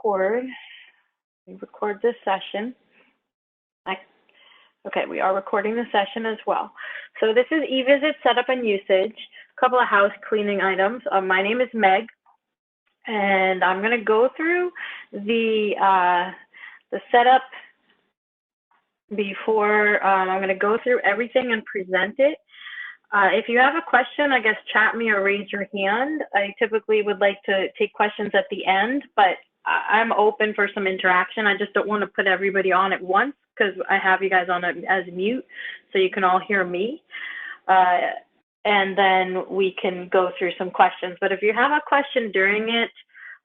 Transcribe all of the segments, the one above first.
record. We record this session. Okay, we are recording the session as well. So this is E-Visit setup and usage. A couple of house cleaning items. My name is Meg, and I'm going to go through the setup before I'm going to go through everything and present it. If you have a question, I guess chat me or raise your hand. I typically would like to take questions at the end, but I'm open for some interaction. I just don't want to put everybody on at once because I have you guys on as mute so you can all hear me. And then we can go through some questions. But if you have a question during it,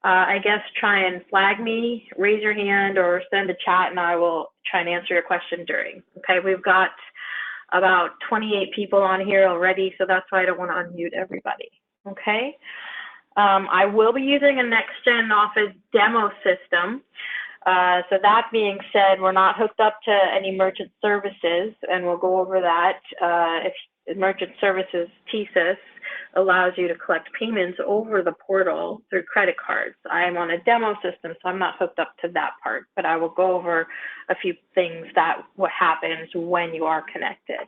I guess try and flag me, raise your hand, or send a chat, and I will try and answer your question during. Okay, we've got about 28 people on here already, so that's why I don't want to unmute everybody. Okay. I will be using a NextGen Office demo system. So that being said, we're not hooked up to any merchant services, and we'll go over that. If merchant services TSIS allows you to collect payments over the portal through credit cards. I am on a demo system, so I'm not hooked up to that part, but I will go over a few things what happens when you are connected.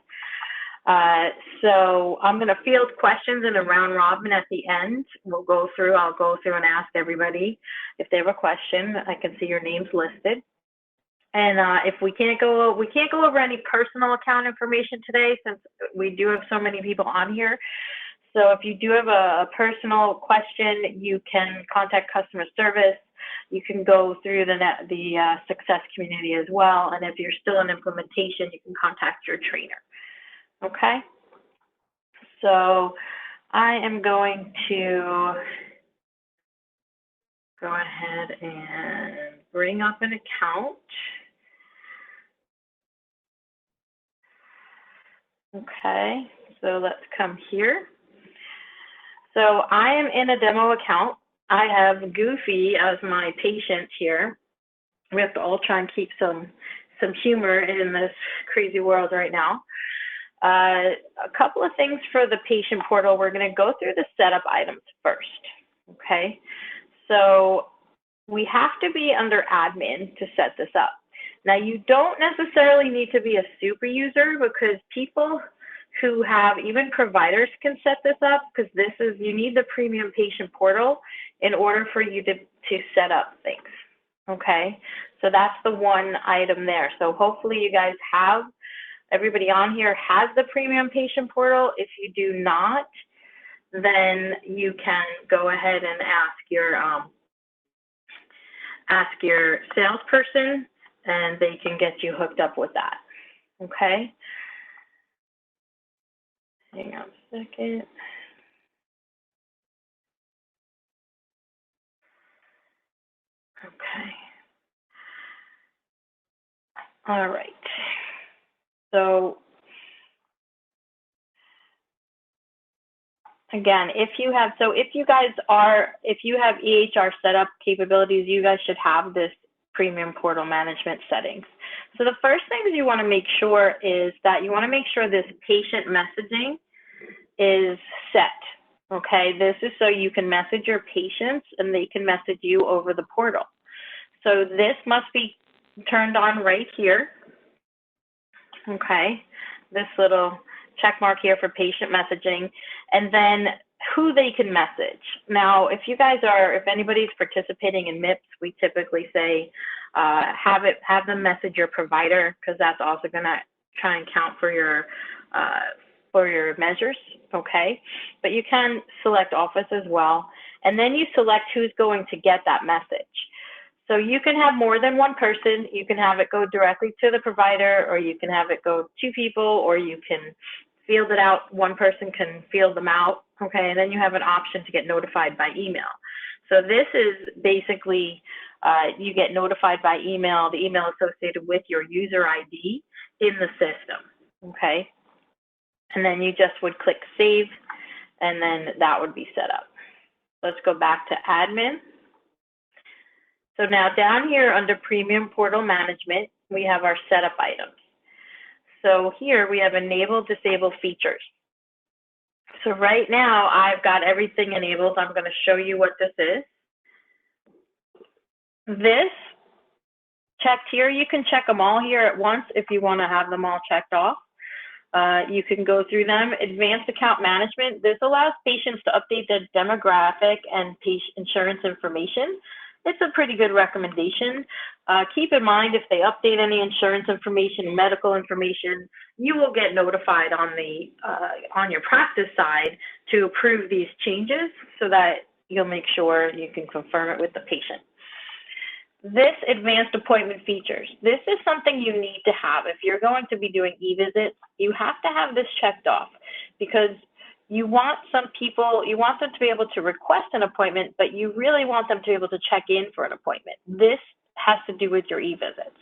So I'm going to field questions in a round robin at the end. I'll go through and ask everybody if they have a question. I can see your names listed. And if we can't go over any personal account information today, since we do have so many people on here. So if you do have a personal question, you can contact customer service. You can go through the success community as well. And if you're still in implementation, you can contact your trainer. Okay, so I am going to go ahead and bring up an account. Okay, so let's come here. So I am in a demo account. I have Goofy as my patient here. We have to all try and keep some humor in this crazy world right now. A couple of things for the patient portal. We're going to go through the setup items first. Okay, so we have to be under admin to set this up. Now, you don't necessarily need to be a super user because people who have, even providers can set this up, because you need the premium patient portal in order for you to set up things. Okay, so that's the one item there. So hopefully you guys have, everybody on here has the premium patient portal. If you do not, then you can go ahead and ask your salesperson, and they can get you hooked up with that. Okay. Hang on a second. Okay. All right. So again, if you have EHR setup capabilities, you guys should have this premium portal management settings. So the first thing you want to make sure is that you want to make sure this patient messaging is set. Okay, this is so you can message your patients and they can message you over the portal. So this must be turned on right here. Okay, this little check mark here for patient messaging, and then who they can message. Now, if anybody's participating in MIPS, we typically say have them message your provider, because that's also going to try and count for your measures. Okay, but you can select office as well, and then you select who's going to get that message. So you can have more than one person. You can have it go directly to the provider, or you can have it go to people, or you can field it out. One person can field them out, okay? And then you have an option to get notified by email. So this is basically, you get notified by email, the email associated with your user ID in the system, okay? And then you just would click save, and then that would be set up. Let's go back to admin. So now down here under Premium Portal Management, we have our setup items. So here we have enable, disable features. So right now I've got everything enabled. I'm going to show you what this is. This checked here, you can check them all here at once if you want to have them all checked off. You can go through them. Advanced account management. This allows patients to update their demographic and patient insurance information. It's a pretty good recommendation. Keep in mind, if they update any insurance information, medical information, you will get notified on your practice side to approve these changes so that you'll make sure you can confirm it with the patient. This advanced appointment features. This is something you need to have. If you're going to be doing e-visits, you have to have this checked off because you want some people, you want them to be able to request an appointment, but you really want them to be able to check in for an appointment. This has to do with your e-visits,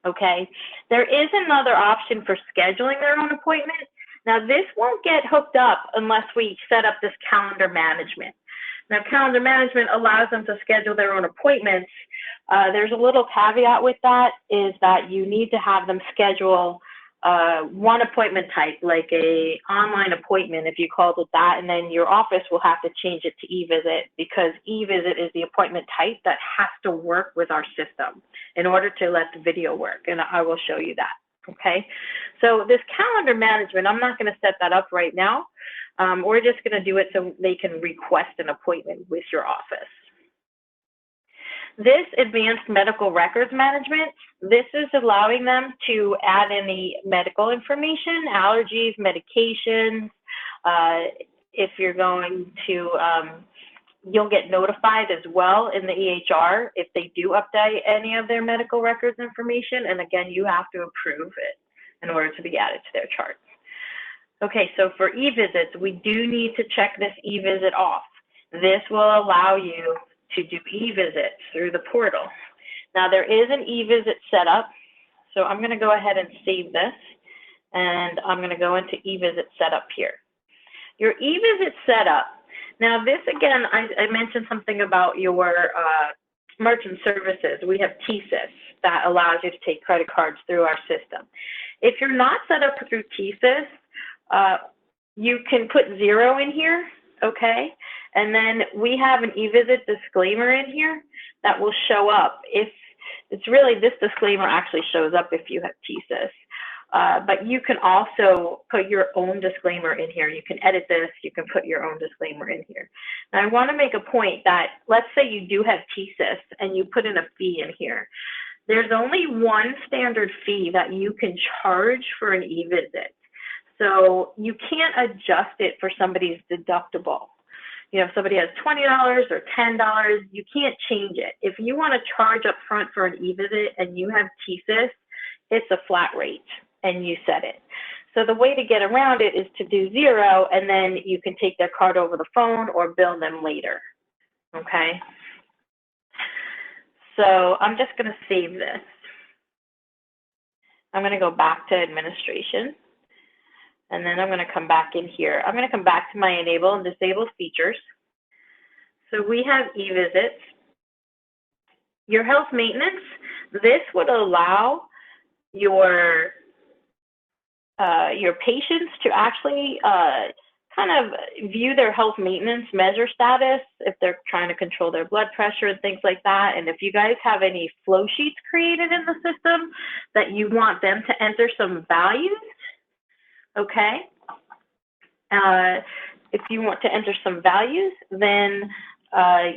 okay? There is another option for scheduling their own appointment. Now, this won't get hooked up unless we set up this calendar management. Now, calendar management allows them to schedule their own appointments. There's a little caveat with that, is that you need to have them schedule one appointment type, like a online appointment, if you called it that, and then your office will have to change it to e-visit because e-visit is the appointment type that has to work with our system in order to let the video work, and I will show you that, okay? So this calendar management, I'm not going to set that up right now. We're just going to do it so they can request an appointment with your office. This advanced medical records management, this is allowing them to add any medical information, allergies, medications. If you're going to, you'll get notified as well in the EHR if they do update any of their medical records information. And again, you have to approve it in order to be added to their charts. Okay, so for e-visits, we do need to check this e-visit off. This will allow you to do e-visits through the portal. Now, there is an e-visit setup, so I'm going to go ahead and save this, and I'm going to go into e-visit setup here. Your e-visit setup, now this again, I mentioned something about your merchant services. We have TSYS that allows you to take credit cards through our system. If you're not set up through TSYS, you can put 0 in here, okay? And then we have an e-visit disclaimer in here that will show up. If it's really, this disclaimer actually shows up if you have TSYS. But you can also put your own disclaimer in here. You can edit this, you can put your own disclaimer in here. Now I want to make a point that, let's say you do have TSYS and you put in a fee in here. There's only one standard fee that you can charge for an e-visit. So you can't adjust it for somebody's deductible. You know, if somebody has $20 or $10, you can't change it. If you want to charge up front for an e-visit and you have TSYS, it's a flat rate and you set it. So the way to get around it is to do 0, and then you can take their card over the phone or bill them later, okay? So I'm just going to save this. I'm going to go back to administration. And then I'm going to come back in here. I'm going to come back to my enable and disable features. So we have e-visits. Your health maintenance, this would allow your patients to actually kind of view their health maintenance measure status if they're trying to control their blood pressure and things like that. And if you guys have any flow sheets created in the system that you want them to enter some values, okay, if you want to enter some values, then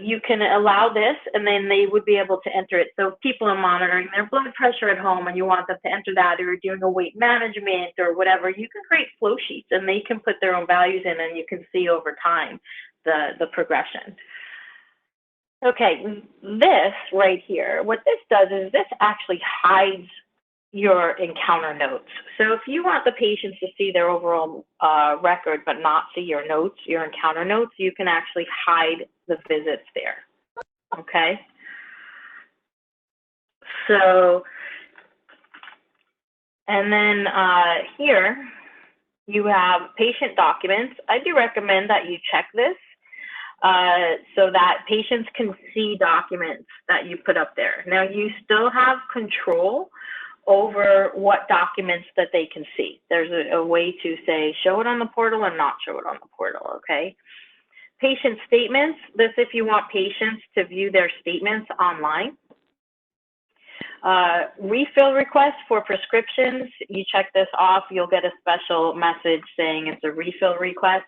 you can allow this, and then they would be able to enter it. So if people are monitoring their blood pressure at home and you want them to enter that, or you're doing a weight management or whatever, you can create flow sheets and they can put their own values in, and you can see over time the progression. Okay, this right here, what this does is this actually hides your encounter notes. So if you want the patients to see their overall record but not see your notes, your encounter notes, you can actually hide the visits there, okay? So, and then here you have patient documents. I do recommend that you check this so that patients can see documents that you put up there. Now you still have control over what documents that they can see. There's a way to say, show it on the portal and not show it on the portal, okay? Patient statements, this if you want patients to view their statements online, Refill requests for prescriptions, you check this off, you'll get a special message saying it's a refill request.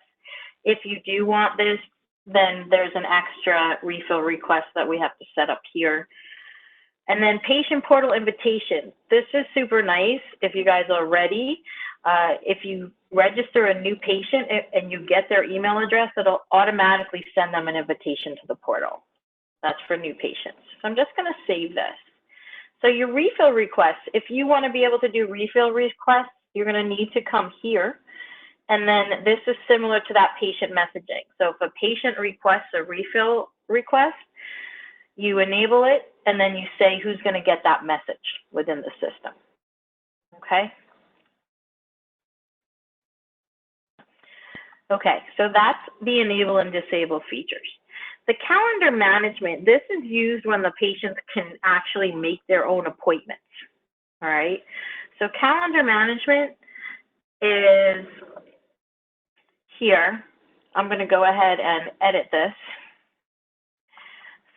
If you do want this, then there's an extra refill request that we have to set up here. And then patient portal invitation. This is super nice if you guys are ready. If you register a new patient and you get their email address, it'll automatically send them an invitation to the portal. That's for new patients. So I'm just going to save this. So your refill requests, if you want to be able to do refill requests, you're going to need to come here. And then this is similar to that patient messaging. So if a patient requests a refill request, you enable it, and then you say who's going to get that message within the system. Okay? Okay, so that's the enable and disable features. The calendar management, this is used when the patients can actually make their own appointments. All right? So calendar management is here. I'm going to go ahead and edit this.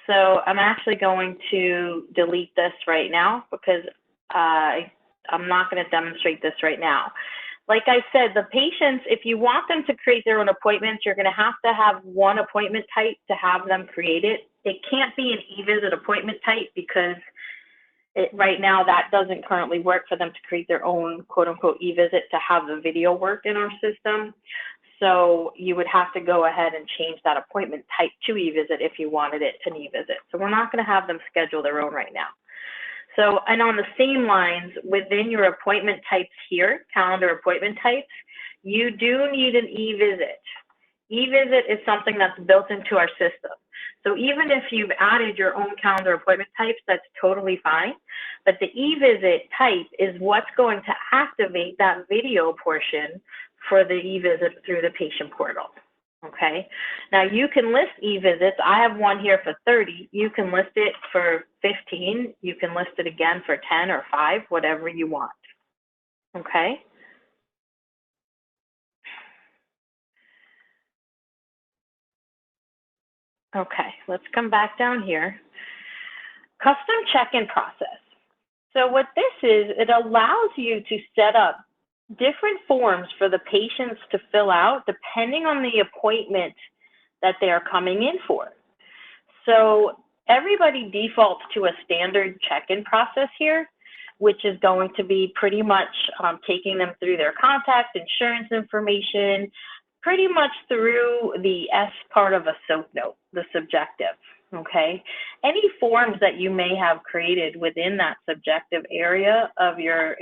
So I'm actually going to delete this right now because I'm not going to demonstrate this right now. Like I said, the patients, if you want them to create their own appointments, you're going to have one appointment type to have them create it. It can't be an e-visit appointment type because right now that doesn't currently work for them to create their own quote unquote e-visit to have the video work in our system. So you would have to go ahead and change that appointment type to e-visit if you wanted it an e-visit. So we're not going to have them schedule their own right now. So, and on the same lines, within your appointment types here, calendar appointment types, you do need an e-visit. E-visit is something that's built into our system. So even if you've added your own calendar appointment types, that's totally fine. But the e-visit type is what's going to activate that video portion for the e-visit through the patient portal. Okay, now you can list e-visits. I have one here for 30. You can list it for 15. You can list it again for 10 or 5, whatever you want. Okay. Okay, let's come back down here. Custom check-in process. So what this is, it allows you to set up different forms for the patients to fill out depending on the appointment that they are coming in for. So everybody defaults to a standard check-in process here, which is going to be pretty much taking them through their contact, insurance information, pretty much through the S part of a SOAP note, the subjective. Okay, any forms that you may have created within that subjective area of your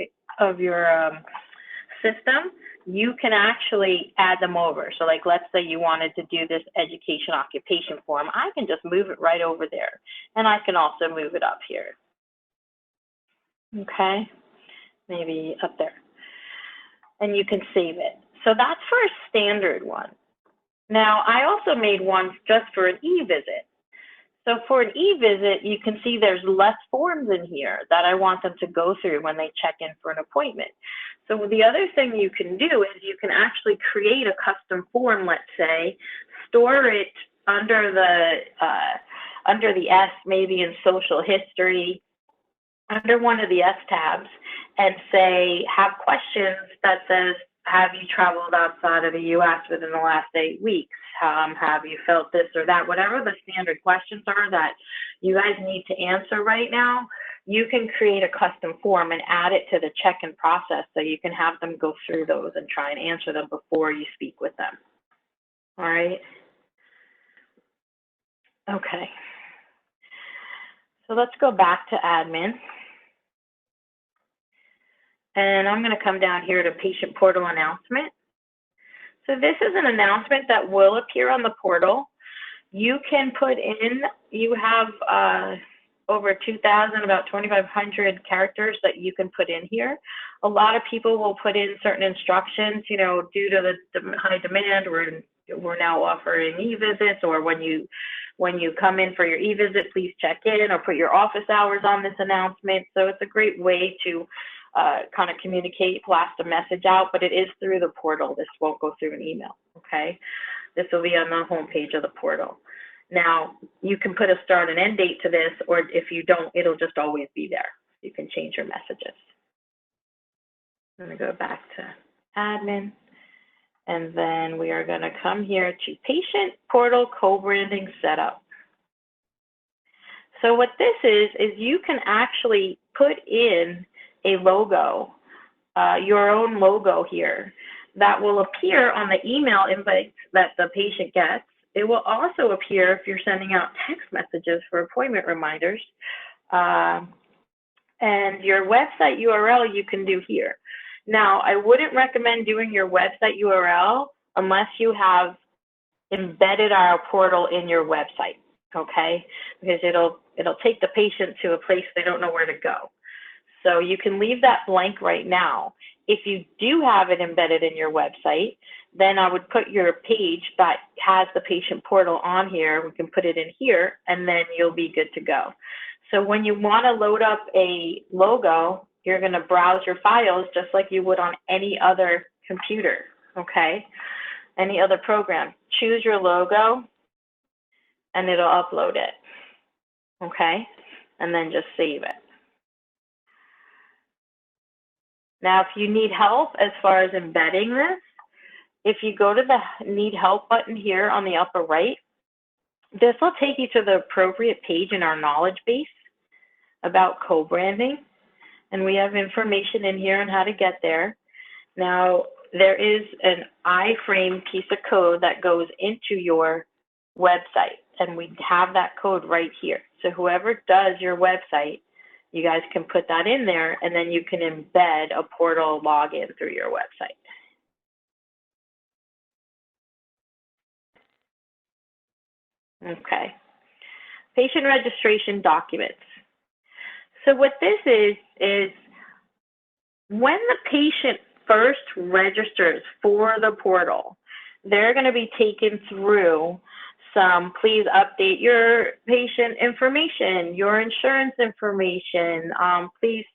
system, you can actually add them over. So like, let's say you wanted to do this education occupation form. I can just move it right over there. And I can also move it up here. Okay, maybe up there. And you can save it. So that's for a standard one. Now, I also made one just for an e-visit. So for an e-visit, you can see there's less forms in here that I want them to go through when they check in for an appointment. So the other thing you can do is you can actually create a custom form, let's say, store it under the S, maybe in social history, under one of the S tabs, and say, have questions that says, have you traveled outside of the U.S. within the last 8 weeks? Have you felt this or that? Whatever the standard questions are that you guys need to answer right now, you can create a custom form and add it to the check-in process so you can have them go through those and try and answer them before you speak with them. All right. Okay. So let's go back to admin. And I'm going to come down here to patient portal announcement. So this is an announcement that will appear on the portal. You can put in, you have over 2,000, about 2,500 characters that you can put in here. A lot of people will put in certain instructions, you know, due to the high demand, we're now offering e-visits, or when you come in for your e-visit, please check in or put your office hours on this announcement. So it's a great way to kind of communicate, blast a message out, but it is through the portal. This won't go through an email, okay? This will be on the home page of the portal. Now, you can put a start and end date to this, or if you don't, it'll just always be there. You can change your messages. I'm going to go back to admin. And then we are going to come here to patient portal co-branding setup. So what this is you can actually put in a logo, your own logo here, that will appear on the email invites that the patient gets. It will also appear if you're sending out text messages for appointment reminders. And your website URL you can do here. Now, I wouldn't recommend doing your website URL unless you have embedded our portal in your website, okay? Because it'll take the patient to a place they don't know where to go. So you can leave that blank right now. If you do have it embedded in your website, then I would put your page that has the patient portal on here. We can put it in here, and then you'll be good to go. So when you want to load up a logo, you're going to browse your files just like you would on any other computer, okay? Any other program. Choose your logo, and it'll upload it, okay? And then just save it. Now, if you need help as far as embedding this, if you go to the Need Help button here on the upper right, this will take you to the appropriate page in our knowledge base about co-branding. And we have information in here on how to get there. Now, there is an iframe piece of code that goes into your website, and we have that code right here. So whoever does your website, you guys can put that in there, and then you can embed a portal login through your website. Okay. Patient registration documents. So what this is when the patient first registers for the portal, they're going to be taken through some, please update your patient information, your insurance information, please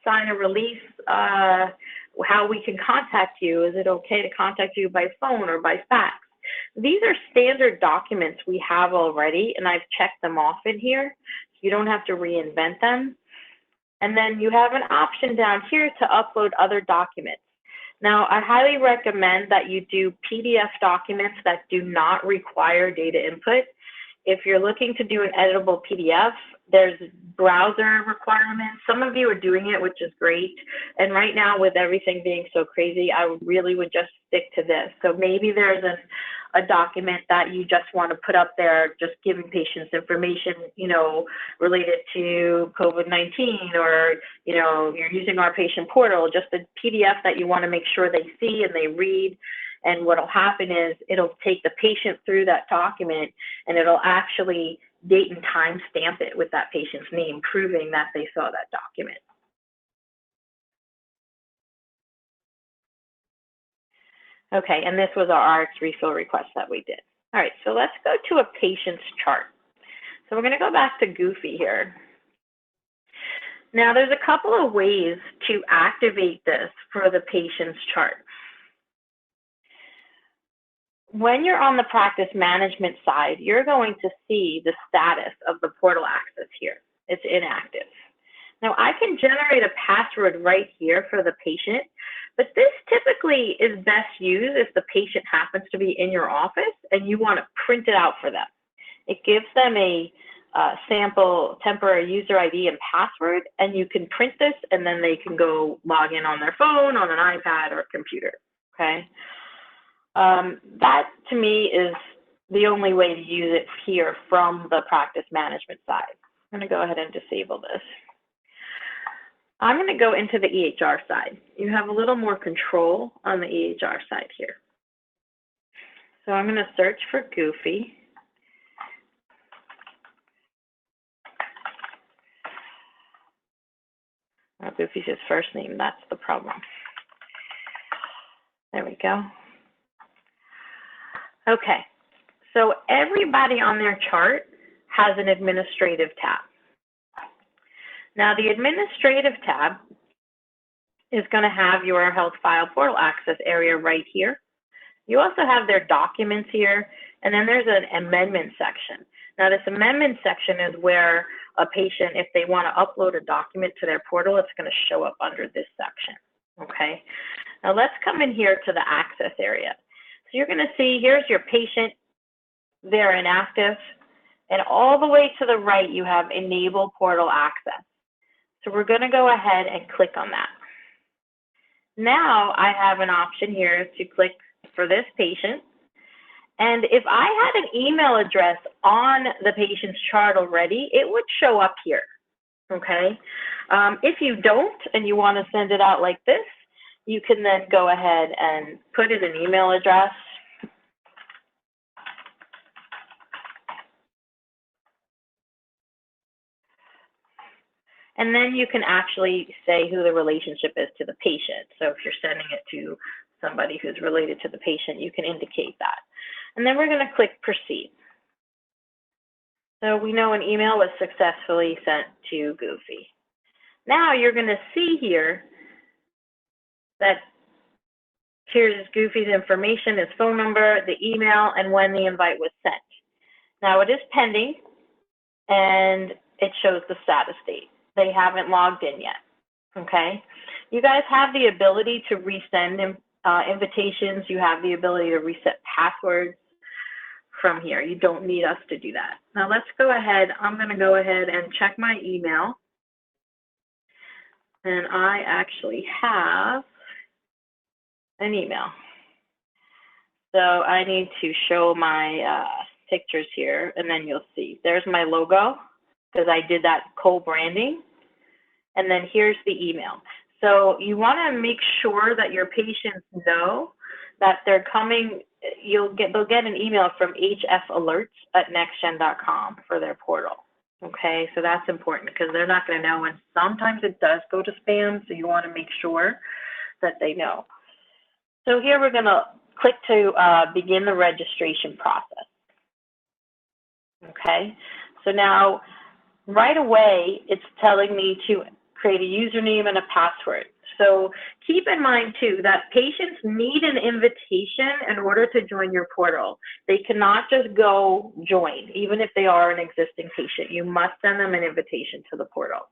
sign a release, how we can contact you. Is it okay to contact you by phone or by fax? These are standard documents we have already, and I've checked them off in here. You don't have to reinvent them. And then you have an option down here to upload other documents. Now, I highly recommend that you do PDF documents that do not require data input. If you're looking to do an editable PDF, there's browser requirements. Some of you are doing it, which is great. And right now, with everything being so crazy, I really would just stick to this. So maybe there's a document that you just want to put up there, just giving patients information, you know, related to COVID-19, or, you know, you're using our patient portal, just a PDF that you want to make sure they see and they read. And what'll happen is it'll take the patient through that document, and it'll actually date and time stamp it with that patient's name, proving that they saw that document. Okay, and this was our RX refill request that we did. All right, so let's go to a patient's chart. So we're going to go back to Goofy here. Now, there's a couple of ways to activate this for the patient's chart. When you're on the practice management side, you're going to see the status of the portal access here. It's inactive. Now, I can generate a password right here for the patient, but this typically is best used if the patient happens to be in your office and you want to print it out for them. It gives them a sample temporary user ID and password, and you can print this, and then they can go log in on their phone, on an iPad, or a computer, okay? That, to me, is the only way to use it here from the practice management side. I'm going to go ahead and disable this. I'm going to go into the EHR side. You have a little more control on the EHR side here. So I'm going to search for Goofy. Oh, Goofy's his first name. That's the problem. There we go. Okay, so everybody on their chart has an administrative tab. Now, the administrative tab is going to have your health file portal access area right here. You also have their documents here, and then there's an amendment section. Now, this amendment section is where a patient, if they want to upload a document to their portal, it's going to show up under this section. Okay. Now let's come in here to the access area. So you're going to see here's your patient. They're inactive. And all the way to the right, you have enable portal access. So we're going to go ahead and click on that. Now I have an option here to click for this patient. And if I had an email address on the patient's chart already, it would show up here, okay? If you don't and you want to send it out like this, you can then go ahead and put in an email address. And then you can actually say who the relationship is to the patient. So if you're sending it to somebody who's related to the patient, you can indicate that. And then we're going to click proceed. So we know an email was successfully sent to Goofy. Now you're going to see here that here's Goofy's information, his phone number, the email, and when the invite was sent. Now it is pending, and it shows the status date. They haven't logged in yet, okay? You guys have the ability to resend invitations. You have the ability to reset passwords from here. You don't need us to do that. Now let's go ahead. I'm going to go ahead and check my email. And I actually have an email. So I need to show my pictures here, and then you'll see. There's my logo, because I did that co-branding. And then here's the email. So you want to make sure that your patients know that they're coming. They'll get an email from hfalerts@nextgen.com for their portal. Okay, so that's important because they're not going to know, and sometimes it does go to spam, so you want to make sure that they know. So here we're going to click to begin the registration process. Okay, so now right away it's telling me to create a username and a password. So keep in mind too that patients need an invitation in order to join your portal. They cannot just go join, even if they are an existing patient. You must send them an invitation to the portal.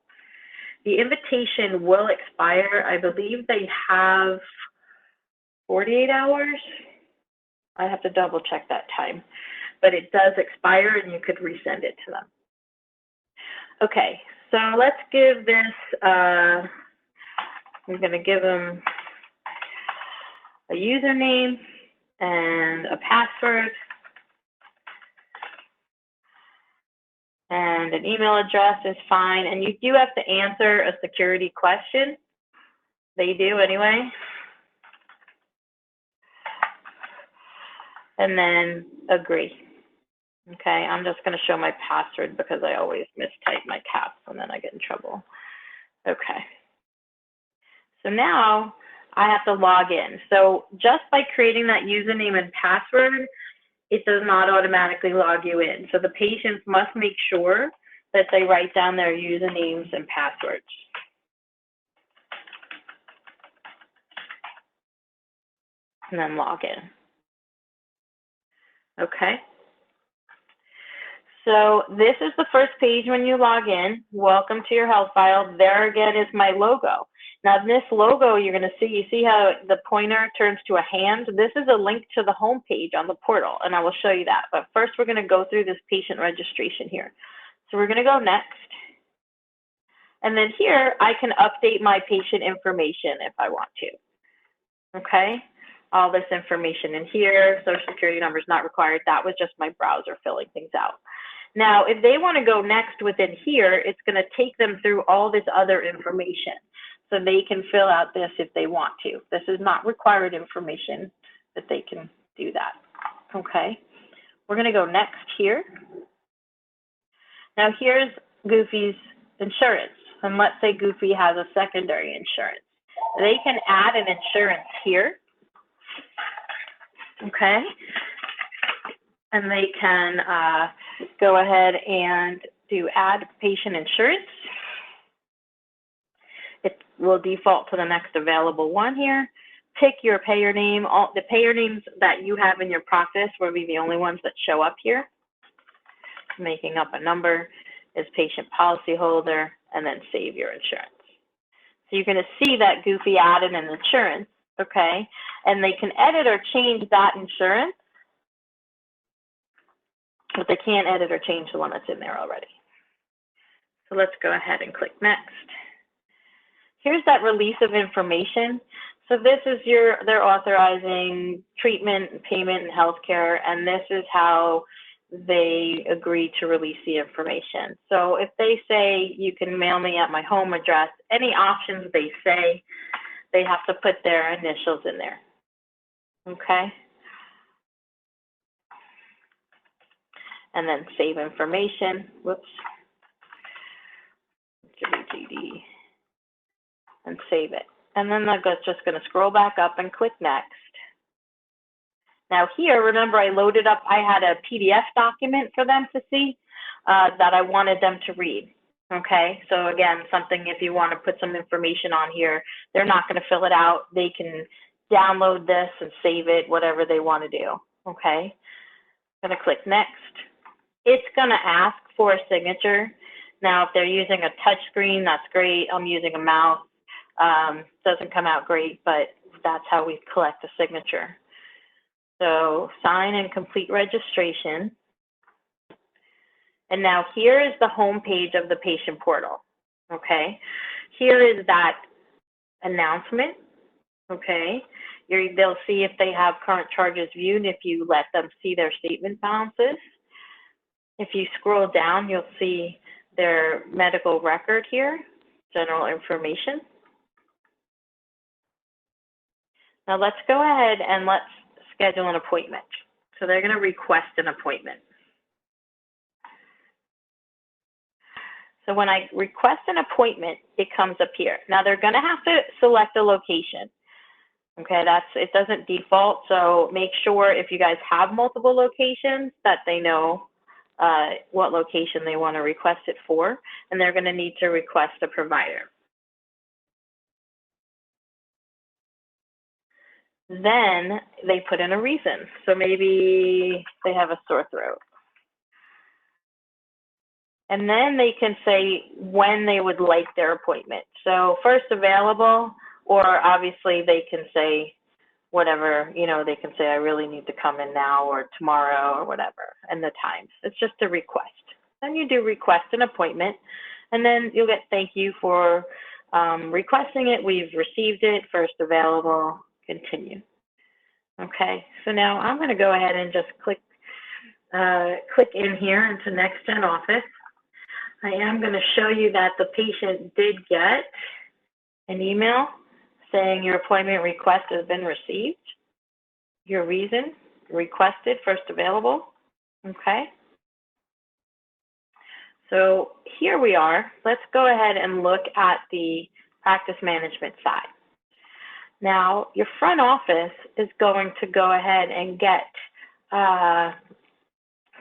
The invitation will expire. I believe they have 48 hours. I have to double check that time, but it does expire and you could resend it to them. Okay, so let's give this, we're going to give them a username and a password and an email address is fine. And you do have to answer a security question. They do anyway. And then agree. Okay, I'm just going to show my password because I always mistype my caps and then I get in trouble. Okay. So now I have to log in. So just by creating that username and password, it does not automatically log you in. So the patients must make sure that they write down their usernames and passwords. And then log in. Okay. So this is the first page when you log in. Welcome to your health file. There again is my logo. Now this logo you're going to see, you see how the pointer turns to a hand? This is a link to the home page on the portal, and I will show you that. But first we're going to go through this patient registration here. So we're going to go next. And then here I can update my patient information if I want to. Okay? All this information in here, social security number is not required. That was just my browser filling things out. Now, if they want to go next within here, it's going to take them through all this other information. So they can fill out this if they want to. This is not required information, but they can do that. Okay. We're going to go next here. Now here's Goofy's insurance. And let's say Goofy has a secondary insurance. They can add an insurance here. Okay. And they can go ahead and do add patient insurance. It will default to the next available one here. Pick your payer name. All the payer names that you have in your practice will be the only ones that show up here. Making up a number. is patient policyholder, and then save your insurance. So you're going to see that Goofy added an insurance, okay? And they can edit or change that insurance, but they can't edit or change the one that's in there already. So let's go ahead and click next. Here's that release of information. So this is they're authorizing treatment and payment and healthcare, and this is how they agree to release the information. So if they say you can mail me at my home address, any options they say, they have to put their initials in there, okay? And then save information, whoops, WGD, and save it. And then that's just gonna scroll back up and click next. Now here, remember I loaded up, I had a PDF document for them to see that I wanted them to read, okay? So again, something if you wanna put some information on here, they're not gonna fill it out. They can download this and save it, whatever they wanna do, okay? I'm gonna click next. It's gonna ask for a signature. Now, if they're using a touch screen, that's great. I'm using a mouse. Doesn't come out great, but that's how we collect a signature. So sign and complete registration. And now here is the home page of the patient portal, okay? Here is that announcement, okay? They'll see if they have current charges viewed, if you let them see their statement balances. If you scroll down, you'll see their medical record here, general information. Now let's go ahead and let's schedule an appointment. So they're going to request an appointment. So when I request an appointment, it comes up here. Now they're going to have to select a location. Okay, it doesn't default, so make sure if you guys have multiple locations that they know what location they want to request it for, and they're going to need to request a provider. Then they put in a reason. So maybe they have a sore throat. And then they can say when they would like their appointment. So first available, or obviously they can say whatever, you know, they can say I really need to come in now or tomorrow or whatever, and the times. It's just a request. Then you do request an appointment, and then you'll get thank you for requesting it. We've received it, first available, continue. Okay, so now I'm going to go ahead and just click in here into NextGen Office. I am going to show you that the patient did get an email saying your appointment request has been received. Your reason, requested, first available. Okay. So here we are. Let's go ahead and look at the practice management side. Now, your front office is going to go ahead and get,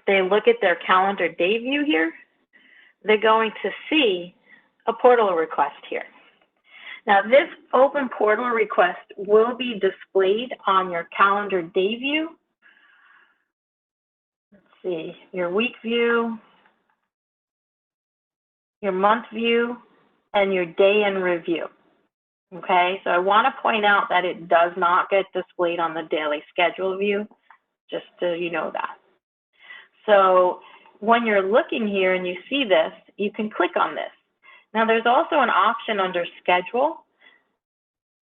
they look at their calendar day view here. They're going to see a portal request here. Now, this open portal request will be displayed on your calendar day view. Let's see, your week view, your month view, and your day in review. Okay, so I want to point out that it does not get displayed on the daily schedule view, just so you know that. So when you're looking here and you see this, you can click on this. Now there's also an option under schedule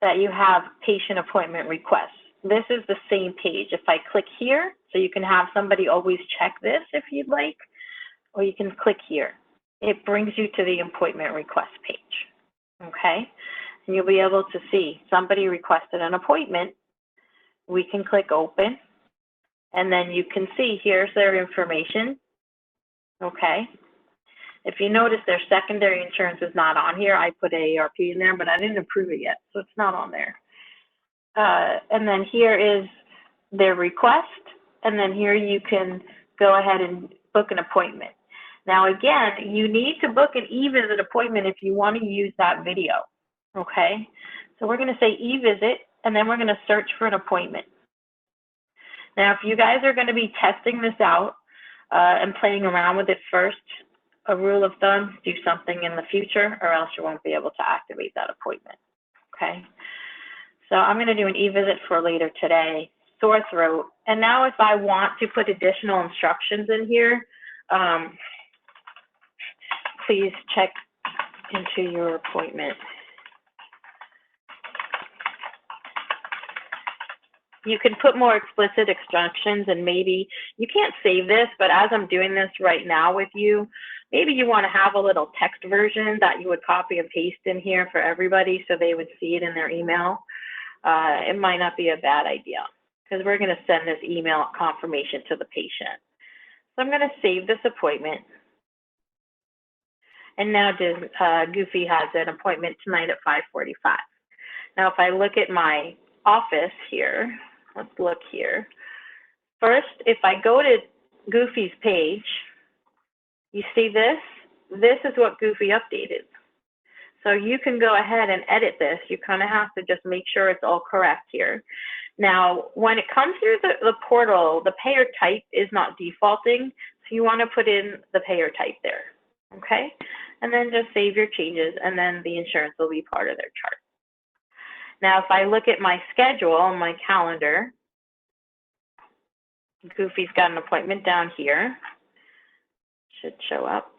that you have patient appointment requests. This is the same page. If I click here, so you can have somebody always check this if you'd like, or you can click here. It brings you to the appointment request page, okay? And you'll be able to see somebody requested an appointment. We can click open, and then you can see here's their information, okay? If you notice their secondary insurance is not on here, I put AARP in there, but I didn't approve it yet, so it's not on there. And then here is their request, and then here you can go ahead and book an appointment. Now again, you need to book an e-visit appointment if you want to use that video, okay? So we're going to say e-visit, and then we're going to search for an appointment. Now if you guys are going to be testing this out and playing around with it first, a rule of thumb, do something in the future or else you won't be able to activate that appointment, okay? So I'm gonna do an e-visit for later today, sore throat. And now if I want to put additional instructions in here, please check into your appointment. You can put more explicit instructions, and maybe you can't save this, but as I'm doing this right now with you, maybe you want to have a little text version that you would copy and paste in here for everybody so they would see it in their email. It might not be a bad idea because we're going to send this email confirmation to the patient. So I'm going to save this appointment. And now Goofy has an appointment tonight at 5:45. Now, if I look at my office here, let's look here. First, if I go to Goofy's page, you see this? This is what Goofy updated. So you can go ahead and edit this. You kind of have to just make sure it's all correct here. Now, when it comes through the portal, the payer type is not defaulting, so you want to put in the payer type there, okay? And then just save your changes, and then the insurance will be part of their chart. Now, if I look at my schedule on my calendar, Goofy's got an appointment down here. Should show up.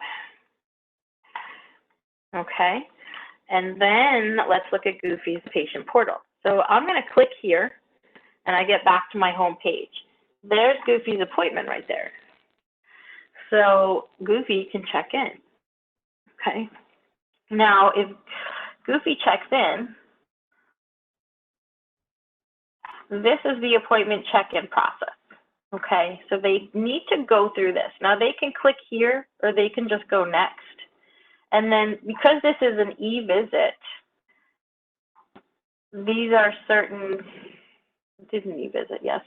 Okay. And then let's look at Goofy's patient portal. So I'm going to click here, and I get back to my home page. There's Goofy's appointment right there. So Goofy can check in. Okay. Now, if Goofy checks in, this is the appointment check-in process, okay? So they need to go through this. Now they can click here or they can just go next. And then because this is an e-visit, these are certain, this is an e-visit, yes.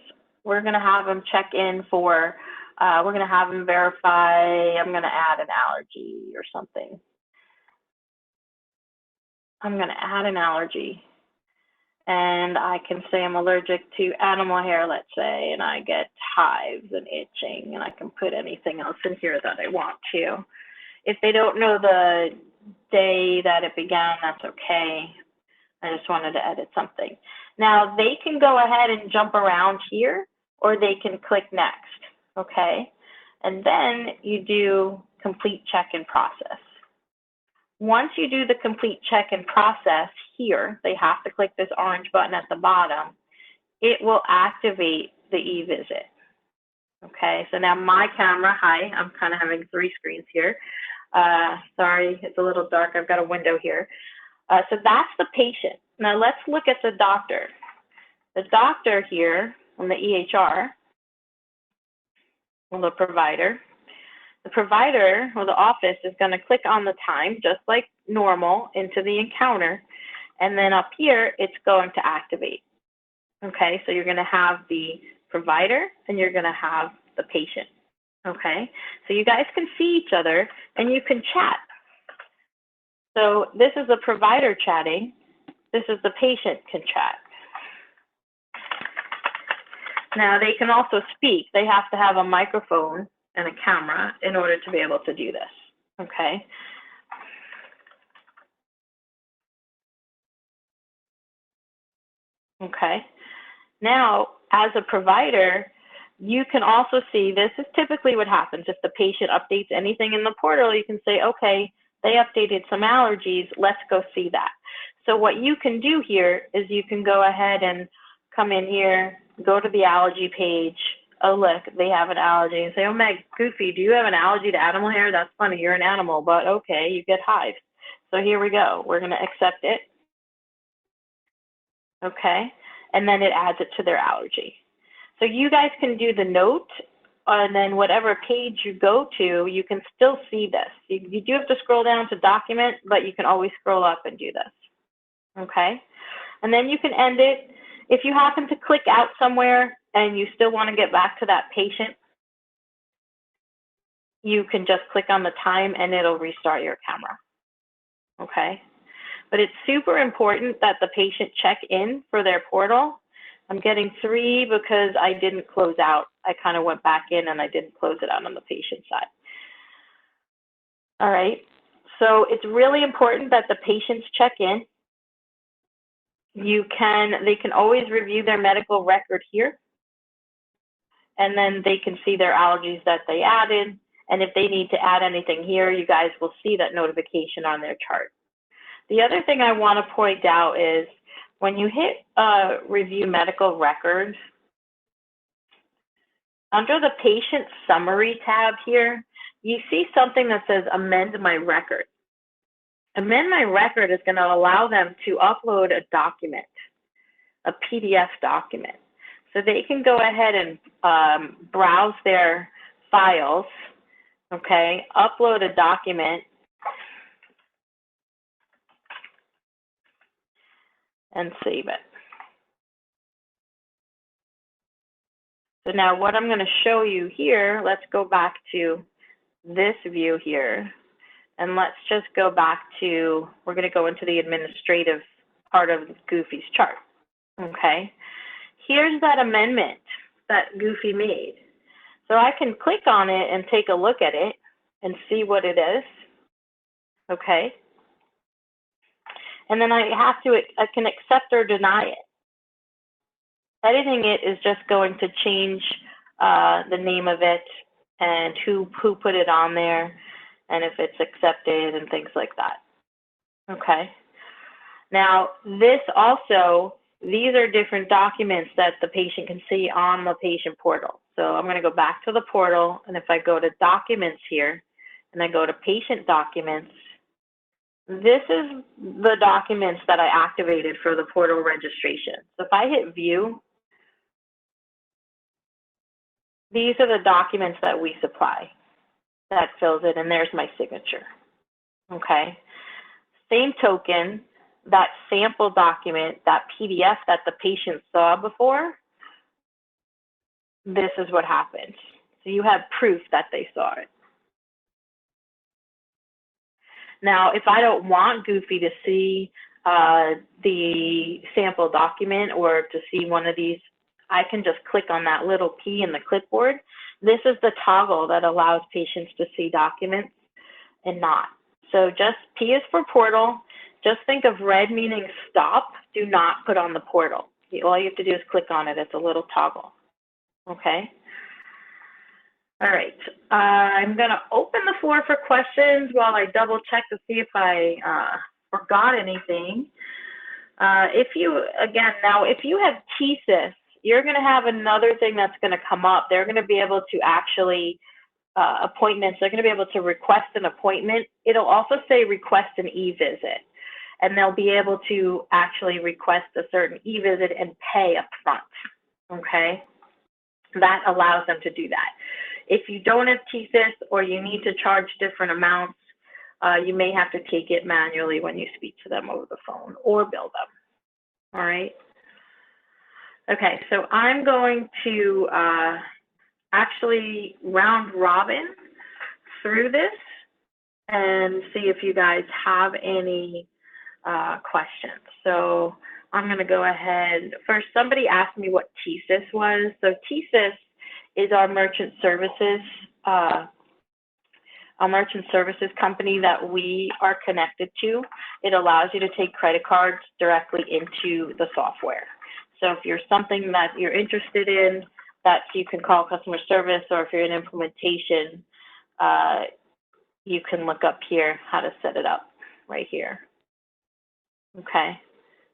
We're gonna have them check in for, we're gonna have them verify, I'm gonna add an allergy or something. I'm gonna add an allergy. And I can say I'm allergic to animal hair, let's say, and I get hives and itching, and I can put anything else in here that I want to. If they don't know the day that it began, that's okay. I just wanted to edit something. Now, they can go ahead and jump around here, or they can click next, okay? And then you do complete check-in process. Once you do the complete check-in process here, they have to click this orange button at the bottom. It will activate the e-visit. Okay, so now my camera, hi, I'm kind of having 3 screens here. Sorry, it's a little dark. I've got a window here. So that's the patient. Now let's look at the doctor. The doctor here on the EHR, or the provider. The provider or the office is going to click on the time, just like normal, into the encounter. And then up here, it's going to activate. Okay, so you're going to have the provider and you're going to have the patient. Okay, so you guys can see each other and you can chat. So this is the provider chatting. This is the patient can chat. Now they can also speak. They have to have a microphone and a camera in order to be able to do this, okay? Okay, now as a provider, you can also see, this is typically what happens. If the patient updates anything in the portal, you can say, okay, they updated some allergies, let's go see that. So what you can do here is you can go ahead and come in here, go to the allergy page. Oh, look, they have an allergy, and say, oh, Meg, Goofy, do you have an allergy to animal hair? That's funny, you're an animal, but okay, you get hives. So here we go. We're going to accept it. Okay, and then it adds it to their allergy. So you guys can do the note, and then whatever page you go to, you can still see this. You do have to scroll down to document, but you can always scroll up and do this. Okay, and then you can end it. If you happen to click out somewhere and you still want to get back to that patient, you can just click on the time and it'll restart your camera. Okay, but it's super important that the patient check in for their portal. I'm getting 3 because I didn't close out. I kind of went back in and I didn't close it out on the patient side. All right. So it's really important that the patients check in. They can always review their medical record here, and then they can see their allergies that they added. And if they need to add anything here, you guys will see that notification on their chart. The other thing I want to point out is when you hit review medical records, under the patient summary tab here, you see something that says amend my record. Amend my record is going to allow them to upload a document, a PDF document. So they can go ahead and browse their files, okay, upload a document, and save it. So now what I'm going to show you here, let's go back to this view here. And let's just go back to, we're going to go into the administrative part of Goofy's chart, okay? Here's that amendment that Goofy made. So I can click on it and take a look at it and see what it is, okay? And then I can accept or deny it. Editing it is just going to change the name of it and who put it on there, and if it's accepted and things like that. Okay. Now, these are different documents that the patient can see on the patient portal. So I'm going to go back to the portal, and if I go to documents here, and I go to patient documents, this is the documents that I activated for the portal registration. So if I hit view, these are the documents that we supply. That fills it, and there's my signature, okay? Same token, that sample document, that PDF that the patient saw before, this is what happened. So you have proof that they saw it. Now, if I don't want Goofy to see the sample document or to see one of these, I can just click on that little P in the clipboard. This is the toggle that allows patients to see documents and not. So just P is for portal. Just think of red meaning stop. Do not put on the portal. All you have to do is click on it. It's a little toggle. Okay. All right. I'm going to open the floor for questions while I double check to see if I forgot anything. If you have TSIS, you're going to have another thing that's going to come up. They're going to be able to actually, appointments, they're going to be able to request an appointment. It'll also say request an e-visit, and they'll be able to actually request a certain e-visit and pay up front, okay? That allows them to do that. If you don't have TSIS or you need to charge different amounts, you may have to take it manually when you speak to them over the phone or bill them, all right? Okay, so I'm going to actually round robin through this and see if you guys have any questions. So I'm going to go ahead. First, somebody asked me what TSIS was. So TSIS is our merchant services company that we are connected to. It allows you to take credit cards directly into the software. So if you're something that you're interested in, that you can call customer service, or if you're in implementation, you can look up here how to set it up right here. Okay,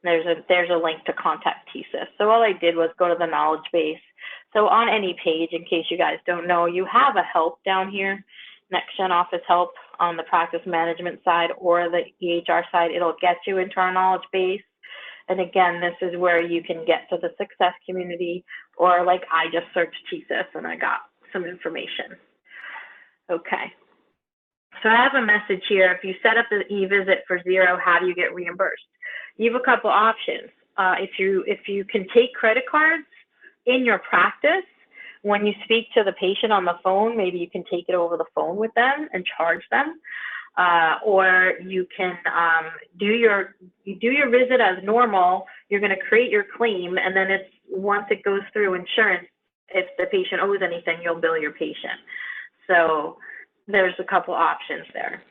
there's a link to contact TSIS. So all I did was go to the knowledge base. So on any page, in case you guys don't know, you have a help down here, NextGen Office help on the practice management side or the EHR side. It'll get you into our knowledge base. And again, this is where you can get to the success community, or like I just searched TSIS and I got some information. Okay. So I have a message here. If you set up the e-visit for $0, how do you get reimbursed? You have a couple options. If you can take credit cards in your practice, when you speak to the patient on the phone, maybe you can take it over the phone with them and charge them. Or you can do your visit as normal. You're going to create your claim, and then once it goes through insurance, if the patient owes anything, you'll bill your patient. So there's a couple options there.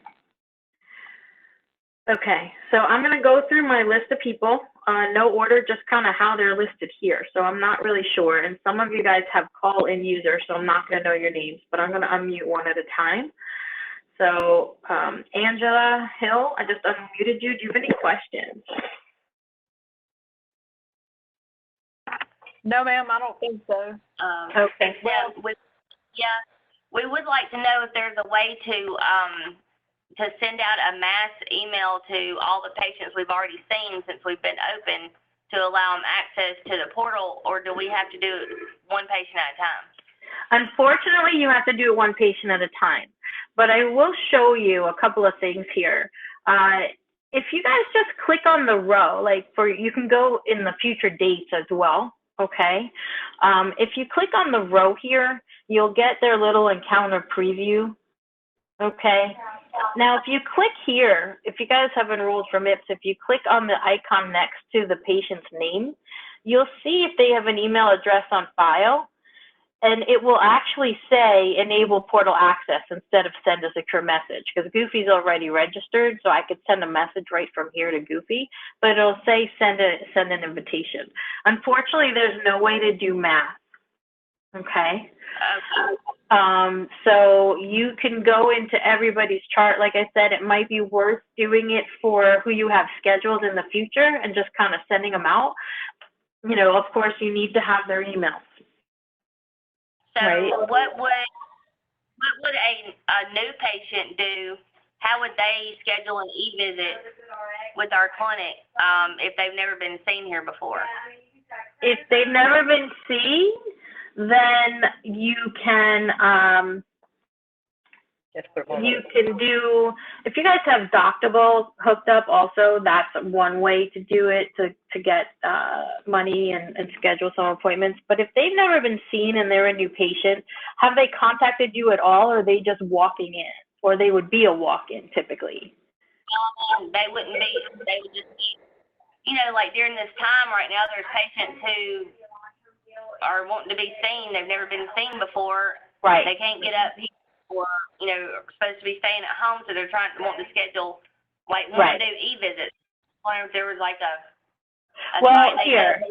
Okay, so I'm going to go through my list of people, no order, just kind of how they're listed here. So I'm not really sure. And some of you guys have call-in users, so I'm not going to know your names, but I'm going to unmute one at a time. So Angela Hill, I just unmuted you. Do you have any questions? No, ma'am, I don't think so. Okay. Well, we would like to know if there's a way to send out a mass email to all the patients we've already seen since we've been open to allow them access to the portal, or do we have to do it one patient at a time? Unfortunately, you have to do it one patient at a time, but I will show you a couple of things here. If you guys just click on the row, you can go in the future dates as well. Okay. If you click on the row here, you'll get their little encounter preview. Okay. Now, if you click here, if you guys have enrolled for MIPS, if you click on the icon next to the patient's name, you'll see if they have an email address on file, and it will actually say enable portal access instead of send a secure message, because Goofy's already registered, so I could send a message right from here to Goofy, but it'll say send an invitation. Unfortunately, there's no way to do math. Okay. So you can go into everybody's chart. Like I said, it might be worth doing it for who you have scheduled in the future and just kind of sending them out. You know, of course, you need to have their emails. So right? what would a new patient do? How would they schedule an e-visit with our clinic if they've never been seen here before? If they've never been seen, then you can do, if you guys have Doctable hooked up also, that's one way to do it, to get money and schedule some appointments. But if they've never been seen and they're a new patient, have they contacted you at all, or are they just walking in? Or they would be a walk-in typically? They wouldn't be, they would just be, you know, like during this time right now, there's patients who are wanting to be seen. They've never been seen before. Right. They can't get up here, or, you know, are supposed to be staying at home, so they're wanting to schedule, like, want to do e-visits. I wonder if there was like a well, here.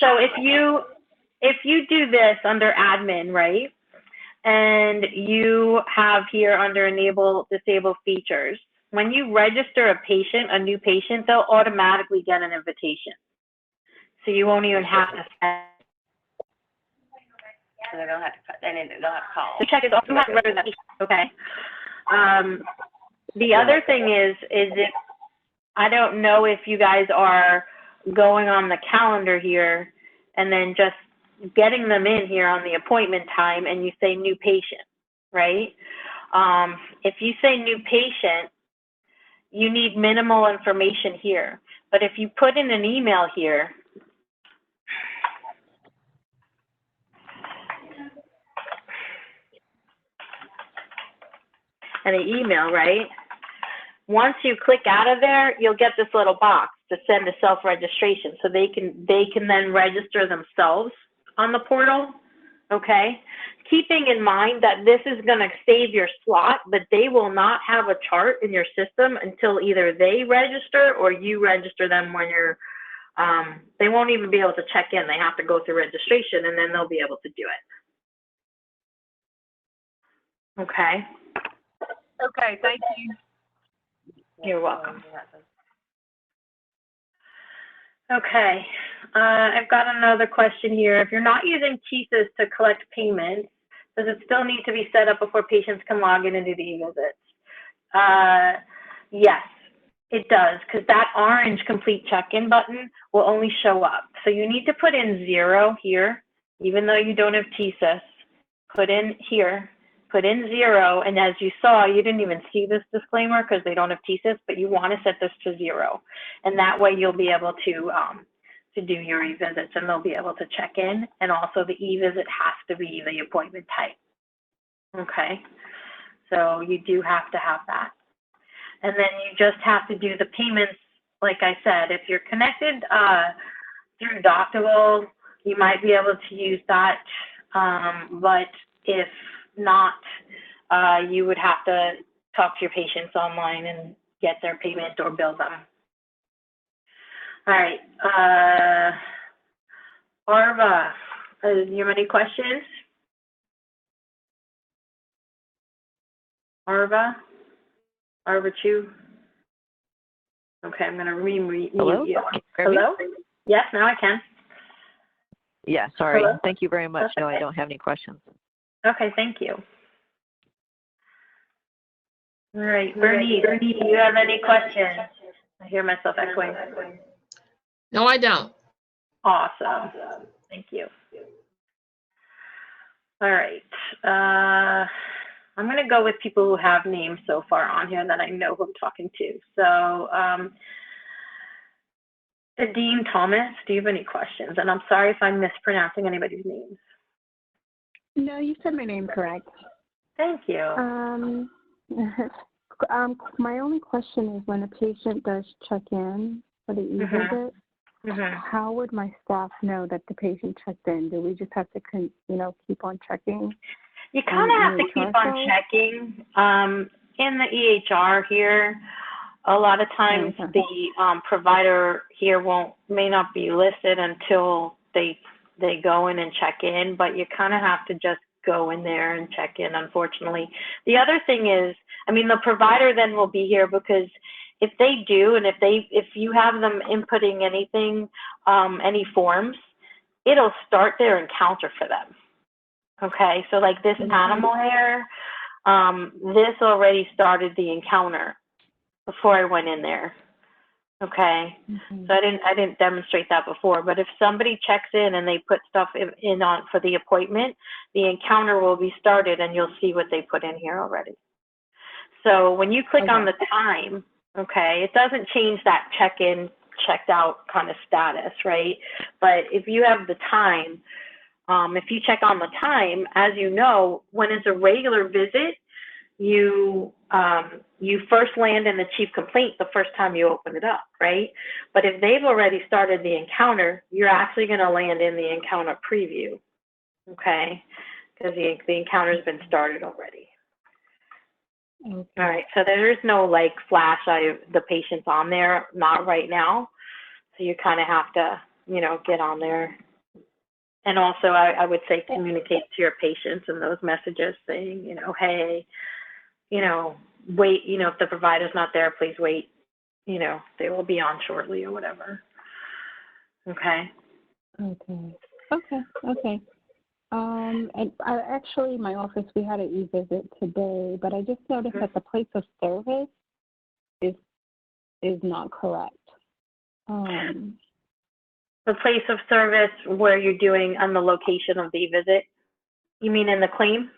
So if you do this under admin, right, and you have here under enable disable features, when you register a new patient, they'll automatically get an invitation. So you won't even have to send. So they don't have to call. So check is also not registered. Okay. The other thing is if, I don't know if you guys are going on the calendar here and then just getting them in here on the appointment time and you say new patient, right? If you say new patient, you need minimal information here. But if you put in an email here, and an email, right? Once you click out of there, you'll get this little box to send a self-registration, so they can then register themselves on the portal. Okay, keeping in mind that this is going to save your slot, but they will not have a chart in your system until either they register or you register them when you're. They won't even be able to check in. They have to go through registration, and then they'll be able to do it. Okay. Okay, thank you. You're welcome. Okay, I've got another question here. If you're not using TSIS to collect payments, does it still need to be set up before patients can log in and do the e-visits? Yes, it does, because that orange complete check-in button will only show up. So you need to put in 0 here, even though you don't have TSIS. Put in here. Put in 0, and as you saw, you didn't even see this disclaimer because they don't have TSIS, but you want to set this to 0, and that way you'll be able to do your e-visits, and they'll be able to check in, and also the e-visit has to be the appointment type. Okay, so you do have to have that, and then you just have to do the payments. Like I said, if you're connected through Doctable, you might be able to use that, but if not, you would have to talk to your patients online and get their payment or bill them. All right, Arva, do you have any questions? Arva Chu? Okay, I'm gonna re-mute you. Hello? Yes, now I can. Yeah, sorry. Hello? Thank you very much. That's No, okay. I don't have any questions. Okay, thank you. All right, Bernice, do you have any questions? I hear myself echoing. No, I don't. Awesome. Thank you. All right. I'm going to go with people who have names so far on here that I know who I'm talking to. So, Dean Thomas, do you have any questions? And I'm sorry if I'm mispronouncing anybody's names. No, you said my name correct. Thank you. My only question is when a patient does check in for the e-visit, how would my staff know that the patient checked in? Do we just have to, keep on checking? You kind of have to keep on checking. In the EHR here, a lot of times the provider here may not be listed until they go in and check in, but you kind of have to just go in there and check in, unfortunately. The other thing is, the provider then will be here because if they do, and if you have them inputting anything, any forms, it'll start their encounter for them. Okay, so like this animal hair, this already started the encounter before I went in there. Okay, so I didn't demonstrate that before, but if somebody checks in and they put stuff in on for the appointment, the encounter will be started and you'll see what they put in here already. So when you click on the time, okay, it doesn't change that check-in, checked out kind of status, right? But if you have the time, if you check on the time, as you know, when it's a regular visit, you first land in the chief complaint the first time you open it up, right? But if they've already started the encounter, you're actually going to land in the encounter preview, okay? Because the encounter's been started already. Okay. All right, so there is no like flash, the patient's on there, not right now. So you kind of have to, get on there. And also I would say communicate to your patients in those messages saying, hey, wait, if the provider's not there, please wait, they will be on shortly or whatever. Okay. Okay. And actually, my office, we had an e-visit today, but I just noticed that the place of service is not correct. The place of service where you're doing on the location of the visit? You mean in the claim?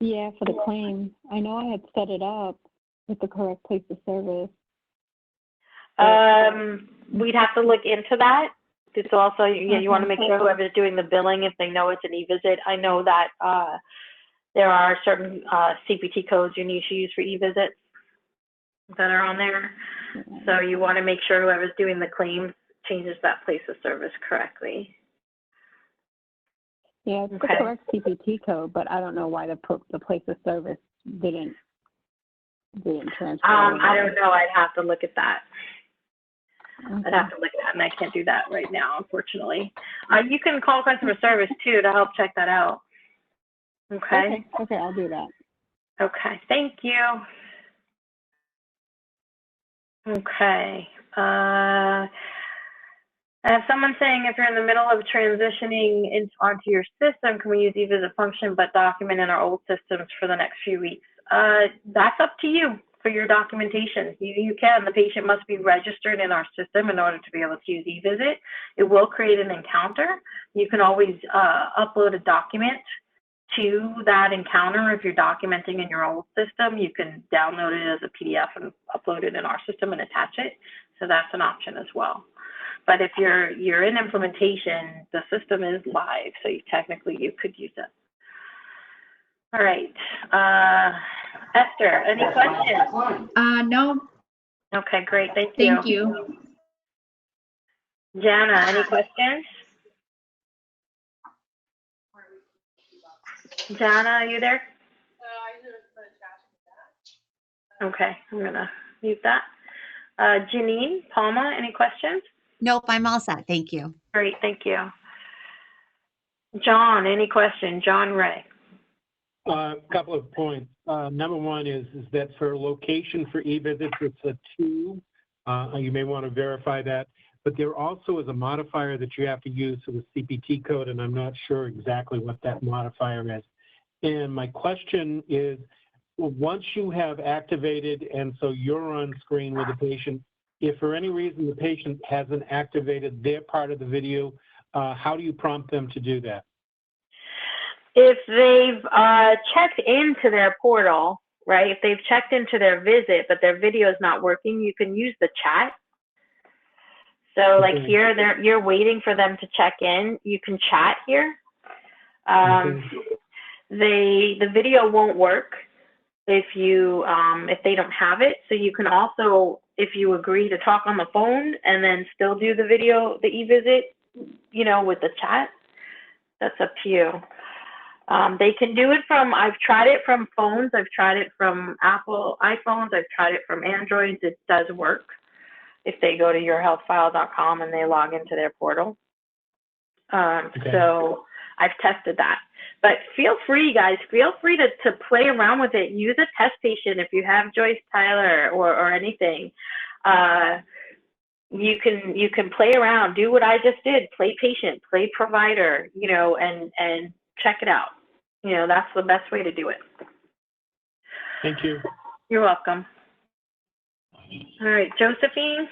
Yeah, for the claim. I know I had set it up with the correct place of service. We'd have to look into that. It's also, you want to make sure whoever's doing the billing, if they know it's an e-visit. I know that there are certain CPT codes you need to use for e-visits that are on there. So you want to make sure whoever's doing the claims changes that place of service correctly. Yeah, it's the correct CPT code, but I don't know why the place of service didn't transfer. I don't know. I'd have to look at that. I'd have to look at that, and I can't do that right now, unfortunately. You can call customer service, too, to help check that out. Okay, I'll do that. Okay, thank you. Okay. I have someone saying if you're in the middle of transitioning onto your system, can we use e-visit function but document in our old systems for the next few weeks? That's up to you for your documentation. You can. The patient must be registered in our system in order to be able to use e-visit. It will create an encounter. You can always upload a document to that encounter. If you're documenting in your old system, you can download it as a PDF and upload it in our system and attach it. So that's an option as well. But if you're in implementation, the system is live, so technically you could use it. All right. Esther, any questions? No. Okay, great. Thank you. Thank you. Jana, any questions? Jana, are you there? Okay, I'm gonna mute that. Janine, Palma, any questions? Nope, I'm all set. Thank you. Great, thank you. John, any questions? John Ray. A couple of points. Number one is that for location for e-visits, it's a 2. You may want to verify that. But there also is a modifier that you have to use for the CPT code, and I'm not sure exactly what that modifier is. And my question is, once you have activated, and so you're on screen with the patient, if for any reason the patient hasn't activated their part of the video, how do you prompt them to do that? If they've checked into their portal, right? If they've checked into their visit, but their video is not working, you can use the chat. So like here, you're waiting for them to check in. You can chat here. The video won't work if they don't have it. So you can also, if you agree to talk on the phone and then still do the video, the e-visit, you know, with the chat, that's up to you. They can do it from, I've tried it from phones. I've tried it from Apple iPhones. I've tried it from Androids. It does work if they go to yourhealthfile.com and they log into their portal. So I've tested that. But feel free, guys, feel free to play around with it. Use a test patient if you have Joyce Tyler or anything. You can play around, do what I just did, play patient, play provider, you know, and check it out. You know, that's the best way to do it. Thank you. You're welcome. All right, Josephine?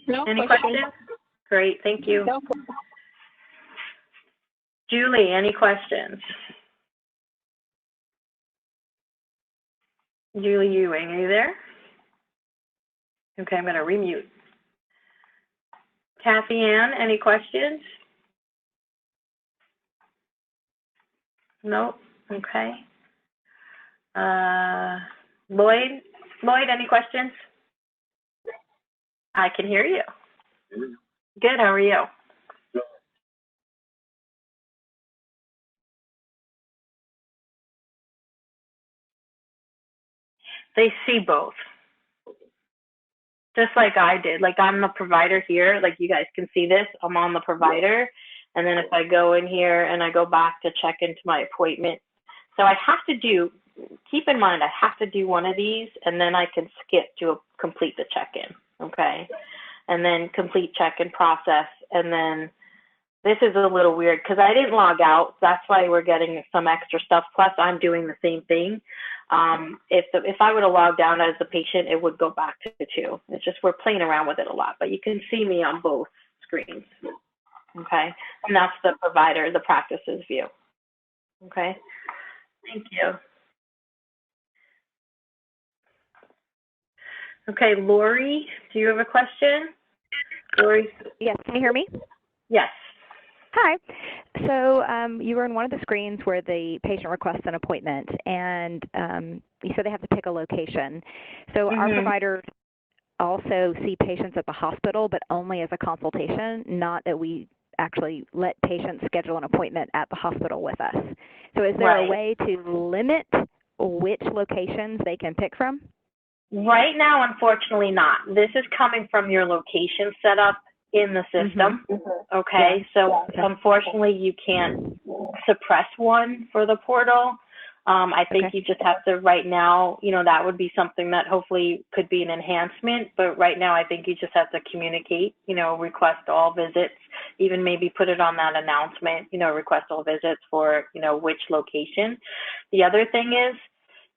No Any question. questions? Great, thank you. No. Julie, any questions? Julie Ewing, are you there? Okay, I'm going to remute. Kathy Ann, any questions? Nope. Okay. Lloyd, any questions? I can hear you. Good, how are you? They see both. Just like I did. Like I'm the provider here. Like you guys can see this. I'm on the provider. And then if I go in here and I go back to check into my appointment. So I have to do, keep in mind, I have to do one of these and then I can skip to complete the check-in. Okay. And then complete check-in process. And then this is a little weird because I didn't log out. That's why we're getting some extra stuff. Plus I'm doing the same thing. If I would have logged out as the patient, it would go back to the 2. It's just we're playing around with it a lot, but you can see me on both screens. Okay, and that's the provider, the practices view. Okay, thank you. Okay, Lori, do you have a question? Lori? Yes, can you hear me? Yes. Hi. So you were in one of the screens where the patient requests an appointment, and you said they have to pick a location. So our providers also see patients at the hospital, but only as a consultation, not that we actually let patients schedule an appointment at the hospital with us. So is there a way to limit which locations they can pick from? Right now, unfortunately not. This is coming from your location setup in the system. Okay, so unfortunately you can't suppress one for the portal. I think you just have to right now, you know, that would be something that hopefully could be an enhancement, but right now I think you just have to communicate, you know, request all visits, even maybe put it on that announcement, you know, request all visits for, you know, which location. The other thing is,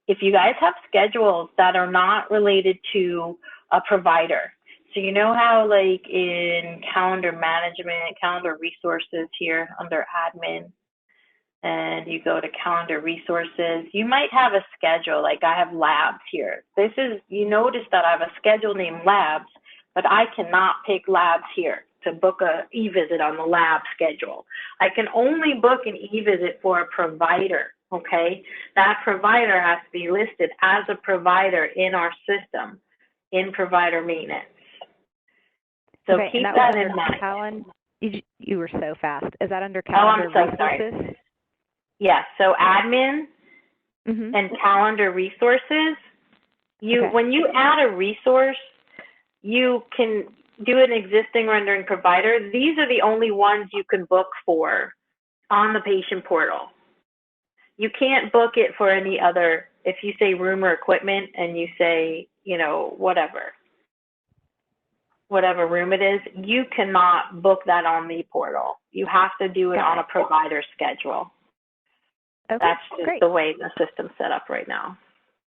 if you guys have schedules that are not related to a provider, so you know how like in calendar management, calendar resources here under admin, and you go to calendar resources, you might have a schedule, like I have labs here. This is, you notice that I have a schedule named labs, but I cannot pick labs here to book a e-visit on the lab schedule. I can only book an e-visit for a provider, okay? That provider has to be listed as a provider in our system, in provider maintenance. So keep that in mind. You were so fast. Is that under calendar resources? Sorry. Yes, so admin and calendar resources, When you add a resource, you can do an existing rendering provider. These are the only ones you can book for on the patient portal. You can't book it for any other, if you say room or equipment and you say, whatever room it is, you cannot book that on the portal. You have to do it on a provider schedule. Okay, That's just great. the way the system's set up right now.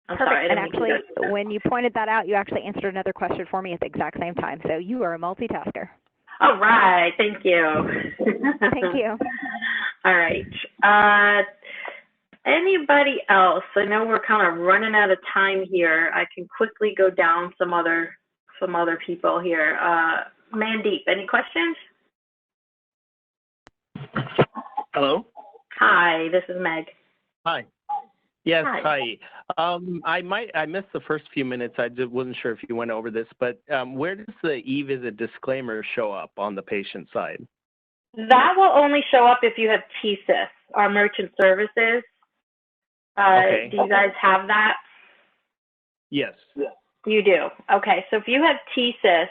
I'm sorry. And actually, when you pointed that out, you actually answered another question for me at the exact same time. So you are a multitasker. All right. Thank you. Thank you. All right. Anybody else? I know we're kind of running out of time here. I can quickly go down some other people here. Mandeep, any questions? Hello. Hi, this is Meg. Hi. Yes, hi. I missed the first few minutes. I just wasn't sure if you went over this, but where does the e-visit disclaimer show up on the patient side? That will only show up if you have TSIS, our merchant services. Okay. Do you guys have that? Yes. You do. Okay, so if you have TSIS,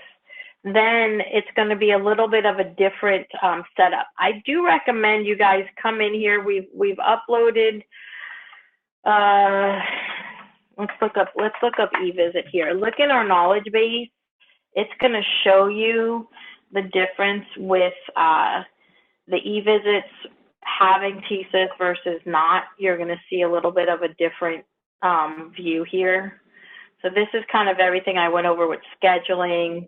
then it's going to be a little bit of a different setup. I do recommend you guys come in here. We've uploaded. Let's look up e-visit here. Look in our knowledge base. It's going to show you the difference with the e-visits having TSIS versus not. You're going to see a little bit of a different view here. So this is kind of everything I went over with scheduling.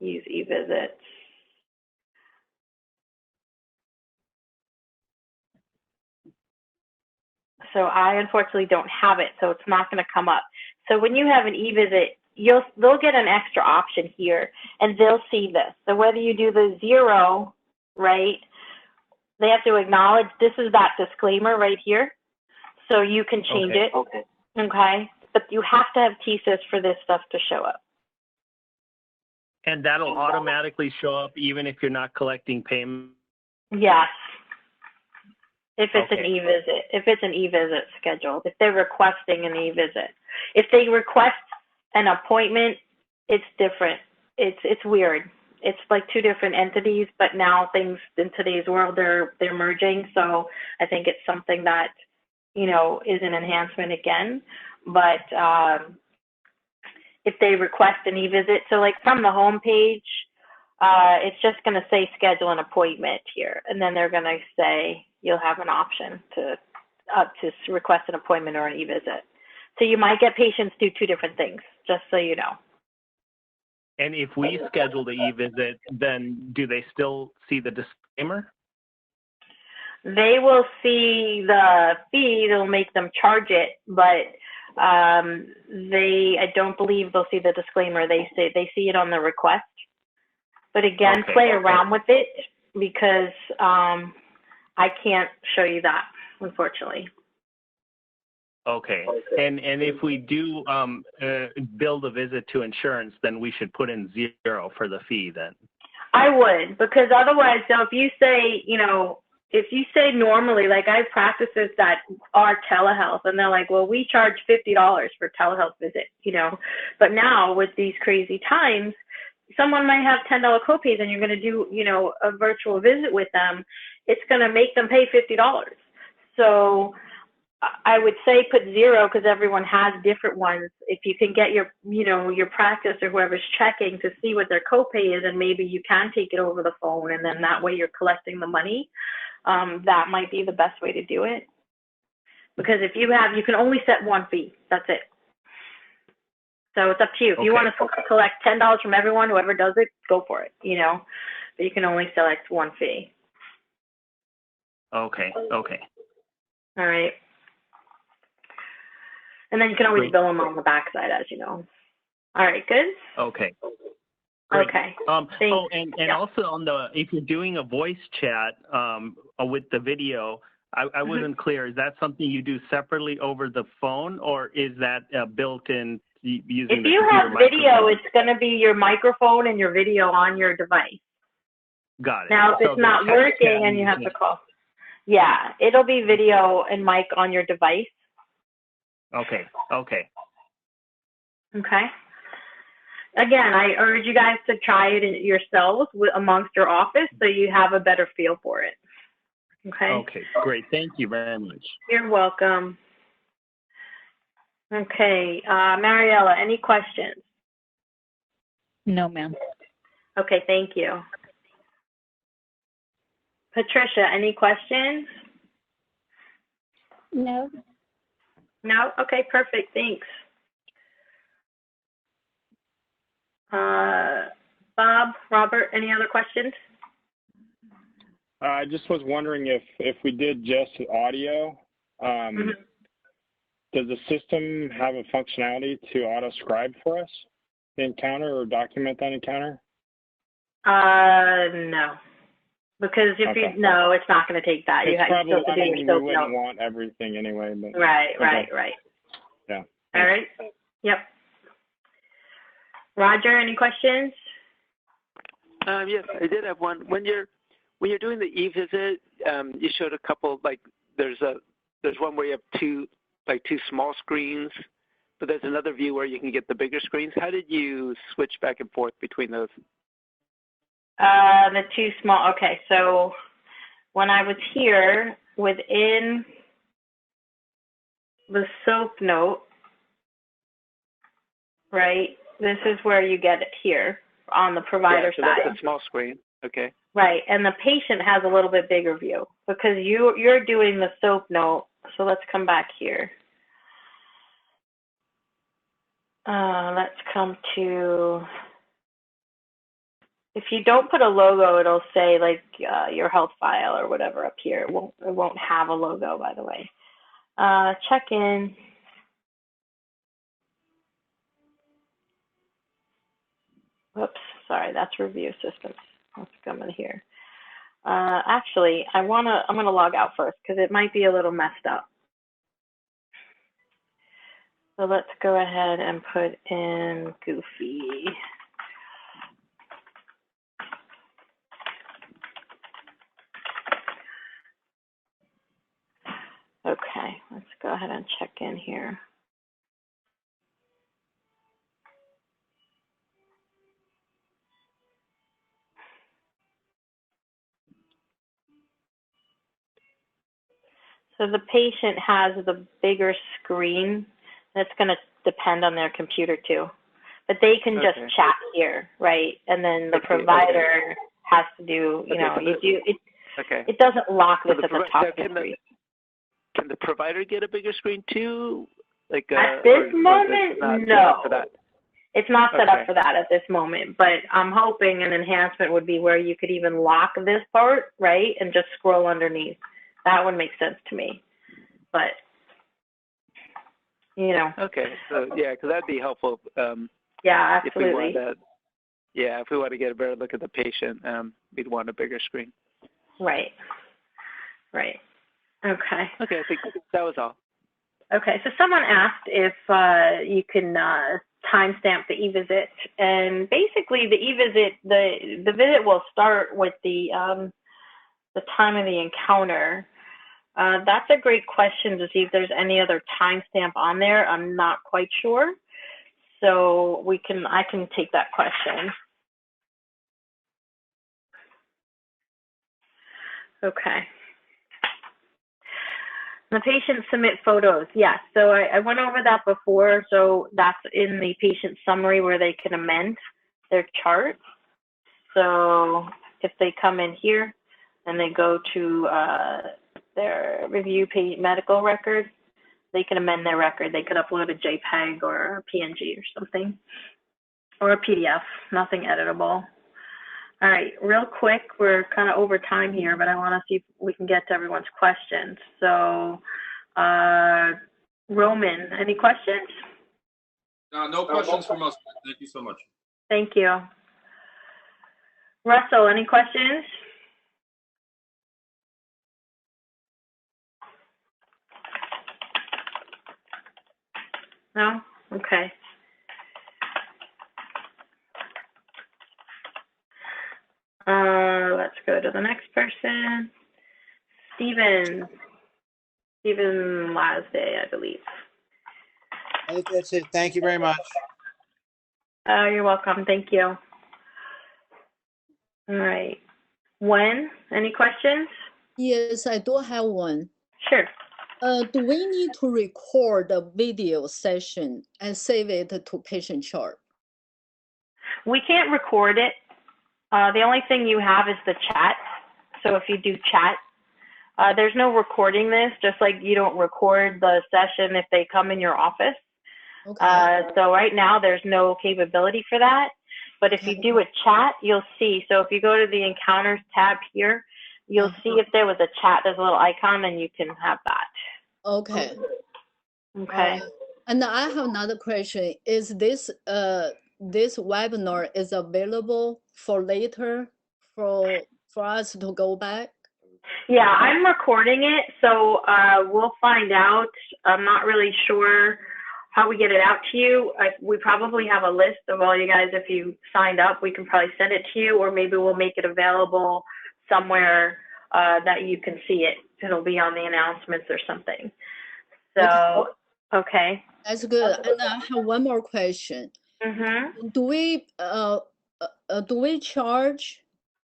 Use e-visits. So I unfortunately don't have it, so it's not going to come up. So when you have an e-visit, they'll get an extra option here, and they'll see this. So whether you do the 0, right, they have to acknowledge this is that disclaimer right here, so you can change it. Okay, but you have to have TSIS for this stuff to show up. And that'll automatically show up even if you're not collecting payment? Yes. If it's an e-visit, if it's an e-visit scheduled, if they're requesting an e-visit. If they request an appointment, it's different. It's weird. It's like two different entities, but now things in today's world, they're merging. So I think it's something that, is an enhancement again. But if they request an e-visit, so like from the home page, it's just going to say schedule an appointment here. And then they're going to say, you'll have an option to request an appointment or an e-visit. So you might get patients do two different things, just so you know. And if we schedule the e-visit, then do they still see the disclaimer? They will see the fee. They'll make them charge it, but I don't believe they'll see the disclaimer. They see it on the request. But again, play around with it because I can't show you that, unfortunately. Okay. And if we do bill the visit to insurance, then we should put in 0 for the fee then? I would, because otherwise, so if you say normally, like I have practices that are telehealth and they're like, well, we charge $50 for telehealth visit, but now with these crazy times, someone might have $10 copays and you're going to do, a virtual visit with them. It's going to make them pay $50. So I would say put 0 because everyone has different ones. If you can get your practice or whoever's checking to see what their copay is, and maybe you can take it over the phone, and then that way you're collecting the money. That might be the best way to do it. Because if you can only set one fee. That's it. So it's up to you. If you want to collect $10 from everyone, whoever does it, go for it. But you can only select one fee. Okay. All right. And then you can always bill them on the backside, as you know. All right, good? Okay. Great. Okay. And also on if you're doing a voice chat with the video, I wasn't clear. Is that something you do separately over the phone, or is that built in using If you have video, it's going to be your microphone and your video on your device. Got it. Now, if it's not working and you have to call, it'll be video and mic on your device. Okay. Okay. Okay. Again, I urge you guys to try it yourselves amongst your office so you have a better feel for it. Okay? Okay, great. Thank you very much. You're welcome. Okay, Mariella, any questions? No, ma'am. Okay, thank you. Patricia, any questions? No. No? Okay, perfect. Thanks. Bob, Robert, any other questions? I just was wondering if we did just audio, does the system have a functionality to auto-scribe for us the encounter or document that encounter? No. Because if Okay. no, it's not going to take that. You It's probably, still have to do your we wouldn't want everything anyway. But, Right. Yeah. All right. Yep. Roger, any questions? Yes, I did have one. When you're doing the e-visit, you showed a couple, like there's one where you have two small screens, but there's another view where you can get the bigger screens. How did you switch back and forth between those? The two small. Okay, so when I was here within the SOAP note, right? This is where you get it here on the provider so side. That's a small screen. Okay. Right, and the patient has a little bit bigger view because you're doing the SOAP note. So let's come back here. Let's come to, if you don't put a logo, it'll say like your health file or whatever up here. It won't have a logo, by the way. Check in. Whoops, sorry, that's review systems. Let's come in here. Actually, I'm gonna log out first because it might be a little messed up. So let's go ahead and put in Goofy. Okay, let's go ahead and check in here. So the patient has the bigger screen. That's going to depend on their computer too. But they can just chat here, right? And then the provider has to do, it doesn't lock this at the top of the screen. Can the provider get a bigger screen too? At this moment, no. It's not set up for that at this moment, but I'm hoping an enhancement would be where you could even lock this part, right, and just scroll underneath. That would make sense to me, but, Okay, so yeah, because that'd be helpful. Yeah, absolutely. If we want to get a better look at the patient, we'd want a bigger screen. Right. Okay. Okay, I think that was all. Okay, so someone asked if you can timestamp the e-visit, and basically the e-visit, the visit will start with the time of the encounter. That's a great question to see if there's any other timestamp on there. I'm not quite sure, so I can take that question. Okay. The patient submit photos. Yes, so I went over that before. So that's in the patient summary where they can amend their chart. So if they come in here and they go to their review medical record, they can amend their record. They could upload a JPEG or a PNG or something, or a PDF, nothing editable. All right, real quick, we're kind of over time here, but I want to see if we can get to everyone's questions. So, Roman, any questions? No questions from us. Thank you so much. Thank you. Russell, any questions? No? Okay. Let's go to the next person. Stephen Lasday, I believe. That's it. Thank you very much. You're welcome. Thank you. All right. Wen, any questions? Yes, I do have one. Sure. Do we need to record a video session and save it to patient chart? We can't record it. The only thing you have is the chat. So if you do chat, there's no recording this, just like you don't record the session if they come in your office. Okay. So right now there's no capability for that. But if you do a chat, you'll see. So if you go to the Encounters tab here, you'll see if there was a chat, there's a little icon, and you can have that. Okay. Okay. And I have another question. Is this this webinar is available for later for us to go back? Yeah, I'm recording it, so we'll find out. I'm not really sure how we get it out to you. We probably have a list of all you guys. If you signed up, we can probably send it to you, or maybe we'll make it available somewhere that you can see it. It'll be on the announcements or something. So, okay. That's good. And I have one more question. Mm-hmm. Do we charge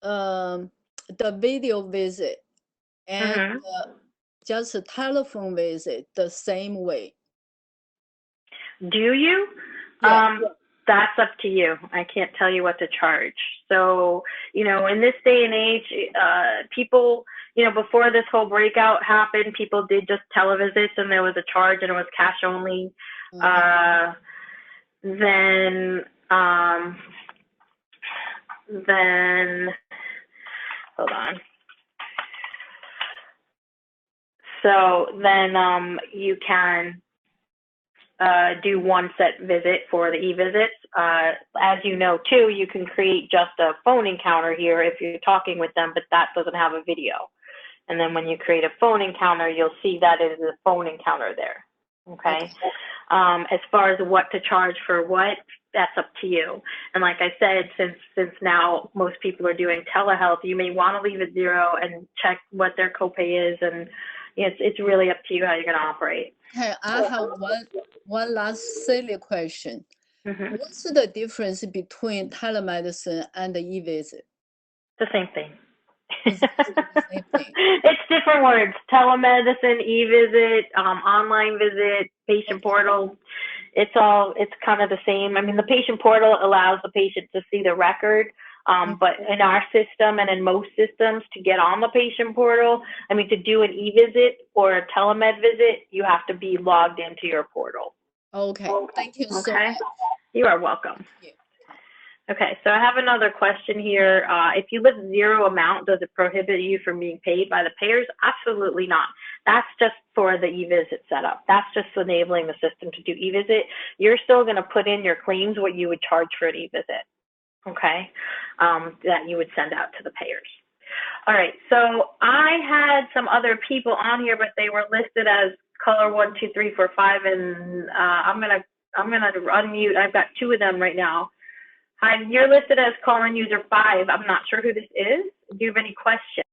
the video visit and just a telephone visit the same way? Do you? Yeah. That's up to you. I can't tell you what to charge. So, you know, in this day and age, people, you know, before this whole breakout happened, people did just televisits and there was a charge and it was cash only. Then, hold on. So then you can do one set visit for the e-visits. As you know, too, you can create just a phone encounter here if you're talking with them, but that doesn't have a video. And then when you create a phone encounter, you'll see that it is a phone encounter there. Okay. As far as what to charge for what, that's up to you. And like I said, since now most people are doing telehealth, you may want to leave it 0 and check what their copay is, and it's really up to you how you're going to operate. Okay, I have one last silly question. What's the difference between telemedicine and the e-visit? The same thing. It's different words. Telemedicine, e-visit, online visit, patient portal. It's kind of the same. I mean, the patient portal allows the patient to see the record. But in our system and in most systems, to get on the patient portal, I mean, to do an e-visit or a telemed visit, you have to be logged into your portal. Okay. Thank you so much. You are welcome. Okay, so I have another question here. If you list 0 amount, does it prohibit you from being paid by the payers? Absolutely not. That's just for the e-visit setup. That's just enabling the system to do e-visit. You're still going to put in your claims, what you would charge for an e-visit. Okay, that you would send out to the payers. All right, so I had some other people on here, but they were listed as caller 1, 2, 3, 4, 5, and I'm gonna unmute. I've got 2 of them right now. Hi, you're listed as calling user 5. I'm not sure who this is. Do you have any questions?